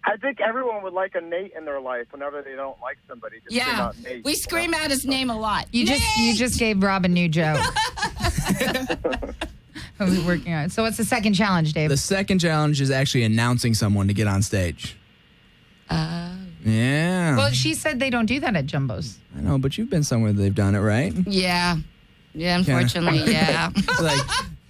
[SPEAKER 3] I think everyone would like a Nate in their life whenever they don't like somebody. Just scream
[SPEAKER 6] yeah,
[SPEAKER 3] out Nate,
[SPEAKER 6] we scream out his name a lot.
[SPEAKER 5] You just gave Rob a new joke. I was working on it. So what's the second challenge, Dave?
[SPEAKER 4] the second challenge is actually announcing someone to get on stage. Yeah.
[SPEAKER 5] Well, she said they don't do that at Jumbo's.
[SPEAKER 4] I know, but you've been somewhere they've done it, right?
[SPEAKER 6] Yeah, unfortunately, yeah.
[SPEAKER 4] Like,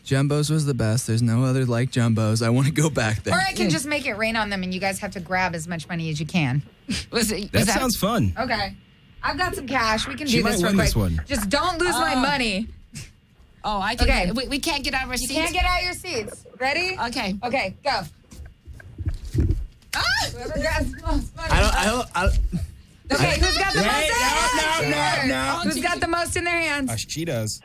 [SPEAKER 4] Jumbo's was the best. There's no other like Jumbo's. I want to go back there.
[SPEAKER 5] Or I can just make it rain on them and you guys have to grab as much money as you can.
[SPEAKER 6] Was
[SPEAKER 7] That sounds fun.
[SPEAKER 5] Okay. I've got some cash. We can
[SPEAKER 7] She
[SPEAKER 5] do this
[SPEAKER 7] might
[SPEAKER 5] real
[SPEAKER 7] win
[SPEAKER 5] quick.
[SPEAKER 7] this one.
[SPEAKER 5] Just don't lose my money.
[SPEAKER 6] Oh, I think
[SPEAKER 5] Okay.
[SPEAKER 6] we can't get out of our
[SPEAKER 5] You
[SPEAKER 6] seats.
[SPEAKER 5] can't get out your seats. Ready?
[SPEAKER 6] Okay.
[SPEAKER 5] Okay, go. Whoever grabs the most money. Okay, who's got the most?
[SPEAKER 4] No.
[SPEAKER 5] Who's got the most in their hands?
[SPEAKER 7] She does.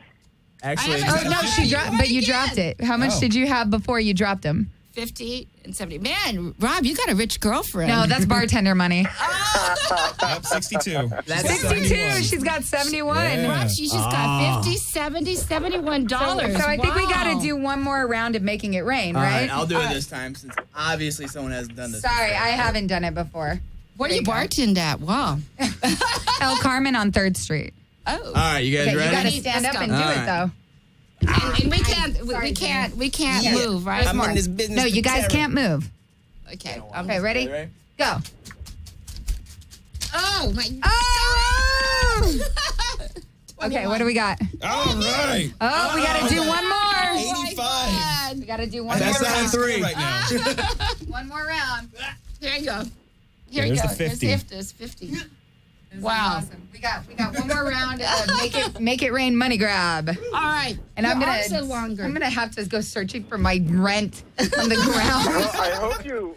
[SPEAKER 4] Actually,
[SPEAKER 5] Oh no, she dropped. But you dropped it. How much
[SPEAKER 7] Oh.
[SPEAKER 5] did you have before you dropped them?
[SPEAKER 6] 50 and 70. Man, Rob, you got a rich girlfriend.
[SPEAKER 5] No, that's bartender money.
[SPEAKER 7] Yep, 62.
[SPEAKER 4] That's
[SPEAKER 5] 62. She's got 71.
[SPEAKER 6] Rob, she's just got 50, 70, $71.
[SPEAKER 5] So I think we got to do one more round of making it rain,
[SPEAKER 4] All
[SPEAKER 5] right?
[SPEAKER 4] right, I'll do it this time since obviously someone hasn't done this.
[SPEAKER 5] Sorry,
[SPEAKER 4] before.
[SPEAKER 5] I haven't done it before.
[SPEAKER 6] Where do you bartend at? Wow.
[SPEAKER 5] El Carmen on 3rd Street.
[SPEAKER 6] Oh.
[SPEAKER 4] All right, you guys
[SPEAKER 5] Okay, you
[SPEAKER 4] ready?
[SPEAKER 5] got to stand
[SPEAKER 6] Let's
[SPEAKER 5] up
[SPEAKER 6] go.
[SPEAKER 5] and do
[SPEAKER 4] All
[SPEAKER 5] it,
[SPEAKER 4] right.
[SPEAKER 5] though.
[SPEAKER 6] And we can't
[SPEAKER 5] Yeah.
[SPEAKER 6] move, right?
[SPEAKER 7] I'm on this business.
[SPEAKER 5] No, you guys
[SPEAKER 7] for
[SPEAKER 5] can't move.
[SPEAKER 6] Okay.
[SPEAKER 5] Okay, ready?
[SPEAKER 4] Ready?
[SPEAKER 5] Go.
[SPEAKER 6] Oh, my
[SPEAKER 5] Oh! Okay, what do we got?
[SPEAKER 7] All right.
[SPEAKER 5] Oh, we got to do one more.
[SPEAKER 7] 85.
[SPEAKER 5] We got to do one
[SPEAKER 4] That's
[SPEAKER 5] more
[SPEAKER 4] on
[SPEAKER 5] round.
[SPEAKER 4] 3.
[SPEAKER 7] right now.
[SPEAKER 5] One more round.
[SPEAKER 6] Here you go. Here
[SPEAKER 7] There's
[SPEAKER 6] you go.
[SPEAKER 7] the 50.
[SPEAKER 6] There's 50. Wow.
[SPEAKER 5] Awesome. We got one more round of make it rain money grab.
[SPEAKER 6] All right.
[SPEAKER 5] And I'm
[SPEAKER 6] Your arms are longer.
[SPEAKER 5] gonna have to go searching for my rent on the ground.
[SPEAKER 3] I hope you're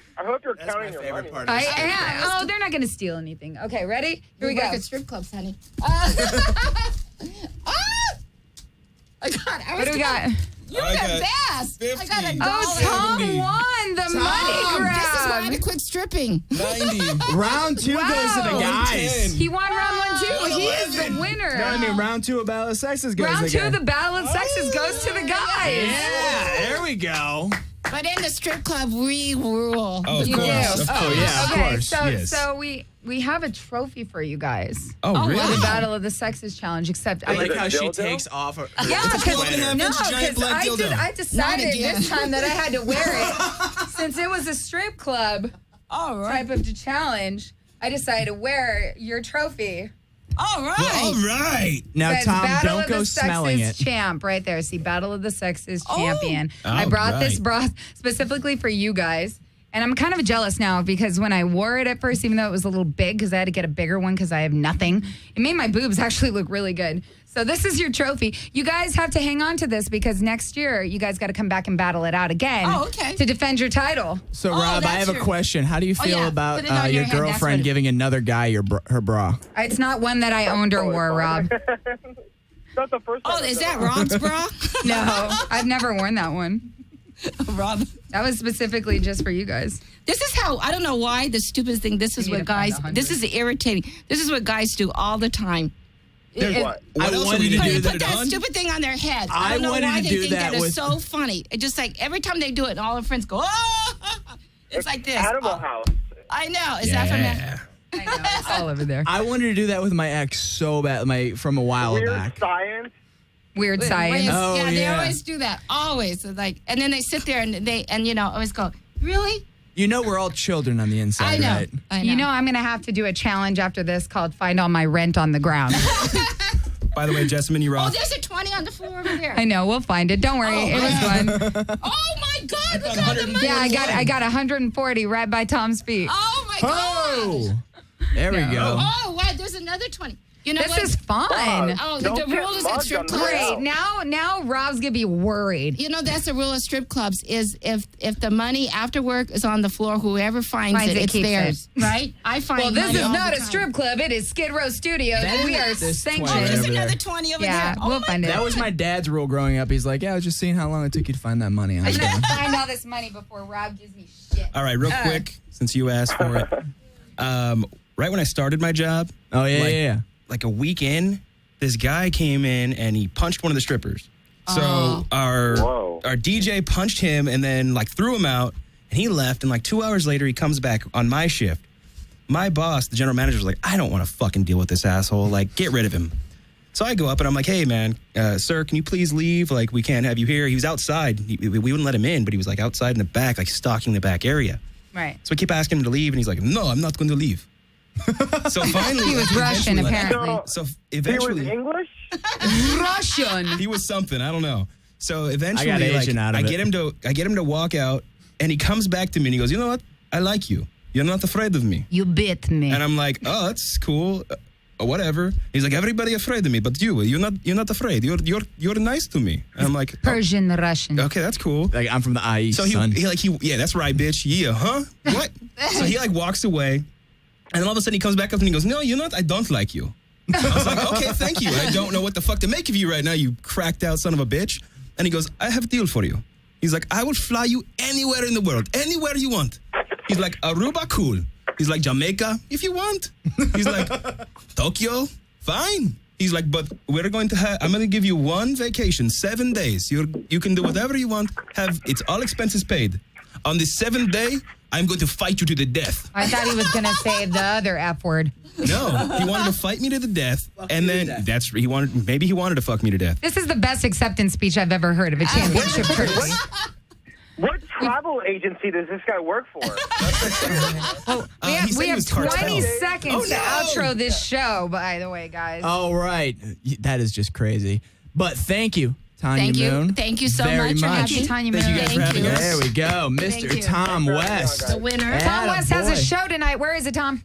[SPEAKER 4] That's
[SPEAKER 3] counting
[SPEAKER 4] my
[SPEAKER 3] your
[SPEAKER 4] favorite
[SPEAKER 3] money.
[SPEAKER 4] part. Of
[SPEAKER 5] I
[SPEAKER 4] this.
[SPEAKER 5] am. Oh, they're not gonna steal anything. Okay, ready? Here we
[SPEAKER 6] work
[SPEAKER 5] go.
[SPEAKER 6] at strip clubs, honey. I got.
[SPEAKER 5] What do we got?
[SPEAKER 6] You're
[SPEAKER 7] I
[SPEAKER 6] the
[SPEAKER 7] got
[SPEAKER 6] best.
[SPEAKER 7] 50.
[SPEAKER 6] I got $1.
[SPEAKER 5] Oh, Tom
[SPEAKER 7] 70.
[SPEAKER 5] won the money grab.
[SPEAKER 6] This is why I had to quit stripping.
[SPEAKER 7] 90.
[SPEAKER 4] Round 2 goes to the guys.
[SPEAKER 7] 110.
[SPEAKER 5] He won round 1 too. He is the winner.
[SPEAKER 4] No, I mean round 2 of Battle of Sexes goes
[SPEAKER 5] Round
[SPEAKER 4] to the
[SPEAKER 5] 2,
[SPEAKER 4] guys.
[SPEAKER 5] the Battle of Sexes goes to the guys.
[SPEAKER 4] Yeah, there we go.
[SPEAKER 6] But in the strip club, we rule.
[SPEAKER 7] Oh, of
[SPEAKER 5] You
[SPEAKER 7] course.
[SPEAKER 5] do.
[SPEAKER 7] Of
[SPEAKER 4] Oh,
[SPEAKER 7] course.
[SPEAKER 4] yeah, of
[SPEAKER 5] Okay,
[SPEAKER 4] course.
[SPEAKER 7] yes.
[SPEAKER 5] so we have a trophy for you guys.
[SPEAKER 7] Oh, really?
[SPEAKER 5] For the Battle of the Sexes challenge, except
[SPEAKER 4] I like
[SPEAKER 3] it a
[SPEAKER 4] how she
[SPEAKER 3] dildo?
[SPEAKER 4] takes off her
[SPEAKER 5] Yeah,
[SPEAKER 7] It's a
[SPEAKER 5] because
[SPEAKER 7] 12.5-inch giant black dildo.
[SPEAKER 5] I
[SPEAKER 6] Not
[SPEAKER 5] decided
[SPEAKER 6] again.
[SPEAKER 5] this time that I had to wear it since it was a strip club
[SPEAKER 6] All right.
[SPEAKER 5] type of challenge. I decided to wear your trophy.
[SPEAKER 6] All right.
[SPEAKER 7] Well, all right.
[SPEAKER 4] Now,
[SPEAKER 5] Says
[SPEAKER 4] Tom,
[SPEAKER 5] Battle
[SPEAKER 4] don't
[SPEAKER 5] of
[SPEAKER 4] go
[SPEAKER 5] the
[SPEAKER 4] smelling
[SPEAKER 5] Sexes
[SPEAKER 4] it.
[SPEAKER 5] champ right there. See, Battle of the Sexes champion.
[SPEAKER 7] Oh,
[SPEAKER 5] I brought this
[SPEAKER 7] right.
[SPEAKER 5] broth specifically for you guys. And I'm kind of jealous now because when I wore it at first, even though it was a little big because I had to get a bigger one because I have nothing, it made my boobs actually look really good. So this is your trophy. You guys have to hang on to this because next year you guys got to come back and battle it out again
[SPEAKER 6] Oh, okay.
[SPEAKER 5] to defend your title.
[SPEAKER 4] So,
[SPEAKER 6] Oh,
[SPEAKER 4] Rob, I
[SPEAKER 6] that's
[SPEAKER 4] have a
[SPEAKER 6] your-
[SPEAKER 4] question. How do you feel
[SPEAKER 6] yeah.
[SPEAKER 4] about
[SPEAKER 6] Put it on
[SPEAKER 4] your
[SPEAKER 6] your hand. That's what
[SPEAKER 4] girlfriend
[SPEAKER 6] it-
[SPEAKER 4] giving another guy her bra?
[SPEAKER 5] It's not one that I owned or wore, Rob.
[SPEAKER 3] Not the first time.
[SPEAKER 6] Oh, is that Rob's bra?
[SPEAKER 5] No, I've never worn that one.
[SPEAKER 6] Rob.
[SPEAKER 5] That was specifically just for you guys.
[SPEAKER 6] This is how, I don't know why, the stupidest thing, this is
[SPEAKER 5] You need
[SPEAKER 6] what
[SPEAKER 5] to find
[SPEAKER 6] guys,
[SPEAKER 5] 100.
[SPEAKER 6] this is irritating. This is what guys do all the time.
[SPEAKER 3] What?
[SPEAKER 7] What
[SPEAKER 4] I
[SPEAKER 7] else
[SPEAKER 4] wanted
[SPEAKER 7] are we
[SPEAKER 4] to
[SPEAKER 7] doing?
[SPEAKER 4] do
[SPEAKER 6] Put
[SPEAKER 7] Put it
[SPEAKER 6] that
[SPEAKER 7] on?
[SPEAKER 6] stupid thing on their head.
[SPEAKER 4] I
[SPEAKER 6] I don't know
[SPEAKER 4] wanted
[SPEAKER 6] why
[SPEAKER 4] to
[SPEAKER 6] they
[SPEAKER 4] do
[SPEAKER 6] think
[SPEAKER 4] that
[SPEAKER 6] that is
[SPEAKER 4] with-
[SPEAKER 6] so funny. It's just like every time they do it, and all their friends go, oh! It's like this.
[SPEAKER 3] Animal
[SPEAKER 6] Oh,
[SPEAKER 3] House.
[SPEAKER 6] I know. Is that from that?
[SPEAKER 7] Yeah.
[SPEAKER 5] I know, it's all over there.
[SPEAKER 4] I wanted to do that with my ex so bad, from a while
[SPEAKER 3] Weird
[SPEAKER 4] back.
[SPEAKER 3] science.
[SPEAKER 5] Weird science.
[SPEAKER 4] Oh,
[SPEAKER 6] yeah, they
[SPEAKER 4] yeah.
[SPEAKER 6] always do that. Always. It's like, and then they sit there and always go, really?
[SPEAKER 4] You know we're all children on the inside,
[SPEAKER 6] I know.
[SPEAKER 4] right?
[SPEAKER 6] I know.
[SPEAKER 5] You know, I'm going to have to do a challenge after this called Find All My Rent on the Ground.
[SPEAKER 7] By the way, Jessamine, you're
[SPEAKER 6] Oh,
[SPEAKER 7] off.
[SPEAKER 6] there's a 20 on the floor over there.
[SPEAKER 5] I know, we'll find it. Don't worry. It was fun.
[SPEAKER 6] Oh my God! Look at all the money.
[SPEAKER 5] Yeah, I got 140 right by Tom's feet.
[SPEAKER 6] Oh my God!
[SPEAKER 4] Oh! There we go.
[SPEAKER 6] Oh wow! There's another 20. You know
[SPEAKER 5] This
[SPEAKER 6] what?
[SPEAKER 5] is fun.
[SPEAKER 6] Oh,
[SPEAKER 3] Don't
[SPEAKER 6] the
[SPEAKER 3] get
[SPEAKER 6] rule is
[SPEAKER 3] mugged
[SPEAKER 6] at strip
[SPEAKER 3] on the
[SPEAKER 6] clubs.
[SPEAKER 3] way
[SPEAKER 5] Great.
[SPEAKER 3] out.
[SPEAKER 5] Now Rob's going to be worried.
[SPEAKER 6] You know that's the rule of strip clubs is if the money after work is on the floor, whoever finds
[SPEAKER 5] Finds
[SPEAKER 6] it,
[SPEAKER 5] it,
[SPEAKER 6] it's
[SPEAKER 5] keeps
[SPEAKER 6] theirs, right? I find.
[SPEAKER 5] Well, this
[SPEAKER 6] money
[SPEAKER 5] is
[SPEAKER 6] all
[SPEAKER 5] not
[SPEAKER 6] the
[SPEAKER 5] a
[SPEAKER 6] time.
[SPEAKER 5] strip club. It is Skidrow Studios.
[SPEAKER 4] That
[SPEAKER 5] We
[SPEAKER 4] is-
[SPEAKER 5] are
[SPEAKER 4] there's 20
[SPEAKER 6] Oh,
[SPEAKER 5] sanctioned.
[SPEAKER 6] there's
[SPEAKER 4] over
[SPEAKER 6] another
[SPEAKER 4] there.
[SPEAKER 6] 20 over
[SPEAKER 5] Yeah,
[SPEAKER 6] there. Oh
[SPEAKER 5] we'll
[SPEAKER 6] my
[SPEAKER 5] find it.
[SPEAKER 4] That was my dad's rule growing up. He's like, yeah, I was just seeing how long it took you to find that money. I was
[SPEAKER 5] I'm
[SPEAKER 4] going,
[SPEAKER 5] going to find all this money before Rob gives me shit.
[SPEAKER 7] All right, real quick, since you asked for it. Right when I started my job,
[SPEAKER 4] oh, yeah,
[SPEAKER 7] like,
[SPEAKER 4] yeah.
[SPEAKER 7] like a week in, this guy came in and he punched one of the strippers. So our
[SPEAKER 3] Whoa.
[SPEAKER 7] DJ punched him and then like threw him out, and he left. And like 2 hours later, he comes back on my shift. My boss, the general manager, was like, I don't want to fucking deal with this asshole. Like, get rid of him. So I go up and I'm like, hey, man, sir, can you please leave? Like, we can't have you here. He was outside. We wouldn't let him in, but he was like outside in the back, like stalking the back area.
[SPEAKER 5] Right.
[SPEAKER 7] So I keep asking him to leave, and he's like, no, I'm not going to leave. So finally,
[SPEAKER 5] He was Russian,
[SPEAKER 7] eventually,
[SPEAKER 5] apparently.
[SPEAKER 7] So
[SPEAKER 3] He was
[SPEAKER 7] eventually,
[SPEAKER 3] English?
[SPEAKER 5] Russian.
[SPEAKER 7] he was something. I don't know. So eventually,
[SPEAKER 4] I got Asian out of
[SPEAKER 7] I
[SPEAKER 4] it.
[SPEAKER 7] get him to walk out, and he comes back to me and he goes, you know what? I like you. You're not afraid of me.
[SPEAKER 5] You bit me.
[SPEAKER 7] And I'm like, oh, that's cool. Whatever. He's like, everybody afraid of me, but you're not afraid. You're nice to me. And I'm like, oh,
[SPEAKER 5] Persian Russian.
[SPEAKER 7] okay, that's cool.
[SPEAKER 4] Like, I'm from the IE,
[SPEAKER 7] So
[SPEAKER 4] son.
[SPEAKER 7] yeah, that's right, bitch. Yeah, huh? What? So he like walks away, and then all of a sudden he comes back up and he goes, no, you're not. I don't like you. I was like, okay, thank you. I don't know what the fuck to make of you right now, you cracked out son of a bitch. And he goes, I have a deal for you. He's like, I will fly you anywhere in the world, anywhere you want. He's like, Aruba, cool. He's like, Jamaica, if you want. He's like, Tokyo, fine. He's like, but I'm going to give you one vacation, 7 days. You can do whatever you want. It's all expenses paid. On the 7th day, I'm going to fight you to the death.
[SPEAKER 5] I thought he was going to say the other F word.
[SPEAKER 7] No, he wanted to fight me to the death, and then maybe he wanted to fuck me to death.
[SPEAKER 5] This is the best acceptance speech I've ever heard of a championship trophy.
[SPEAKER 3] What travel agency does this guy work for?
[SPEAKER 5] We have 20 seconds to
[SPEAKER 7] no.
[SPEAKER 5] outro this show, by the way, guys.
[SPEAKER 4] All right. That is just crazy. But thank you, Tanya Moon.
[SPEAKER 6] Thank you so
[SPEAKER 4] very
[SPEAKER 6] much for
[SPEAKER 5] Thank you,
[SPEAKER 6] having
[SPEAKER 5] Tanya
[SPEAKER 7] Thank
[SPEAKER 5] Moon.
[SPEAKER 7] you guys for having us.
[SPEAKER 4] There we go.
[SPEAKER 5] Thank
[SPEAKER 4] Mr.
[SPEAKER 5] you.
[SPEAKER 4] Tom West.
[SPEAKER 6] the winner.
[SPEAKER 5] Tom West has a
[SPEAKER 4] Attaboy.
[SPEAKER 5] show tonight. Where is it, Tom?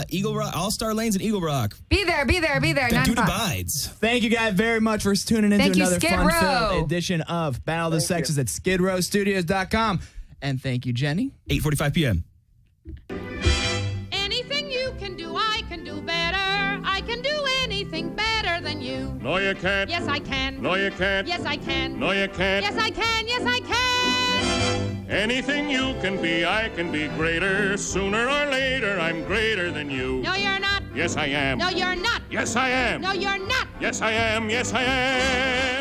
[SPEAKER 7] Eagle Rock, All-Star Lanes in Eagle Rock.
[SPEAKER 5] Be there.
[SPEAKER 7] The
[SPEAKER 5] 9
[SPEAKER 7] dude
[SPEAKER 5] o'clock.
[SPEAKER 7] abides.
[SPEAKER 4] Thank you guys very much for tuning in
[SPEAKER 5] Thank
[SPEAKER 4] to
[SPEAKER 5] you,
[SPEAKER 4] another
[SPEAKER 5] Skidrow.
[SPEAKER 4] fun-filled edition of Battle of the Sexes at skidrowstudios.com. And thank you, Jenny.
[SPEAKER 7] 8:45 p.m.
[SPEAKER 1] Anything you can do, I can do better. I can do anything better than you.
[SPEAKER 2] No, you can't.
[SPEAKER 1] Yes, I can.
[SPEAKER 2] No, you can't.
[SPEAKER 1] Yes, I can.
[SPEAKER 2] No, you can't.
[SPEAKER 1] Yes, I can. Yes, I can.
[SPEAKER 2] Anything you can be, I can be greater. Sooner or later, I'm greater than you.
[SPEAKER 1] No, you're not.
[SPEAKER 2] Yes, I am.
[SPEAKER 1] No, you're not.
[SPEAKER 2] Yes, I am.
[SPEAKER 1] No, you're not.
[SPEAKER 2] Yes, I am. Yes, I am.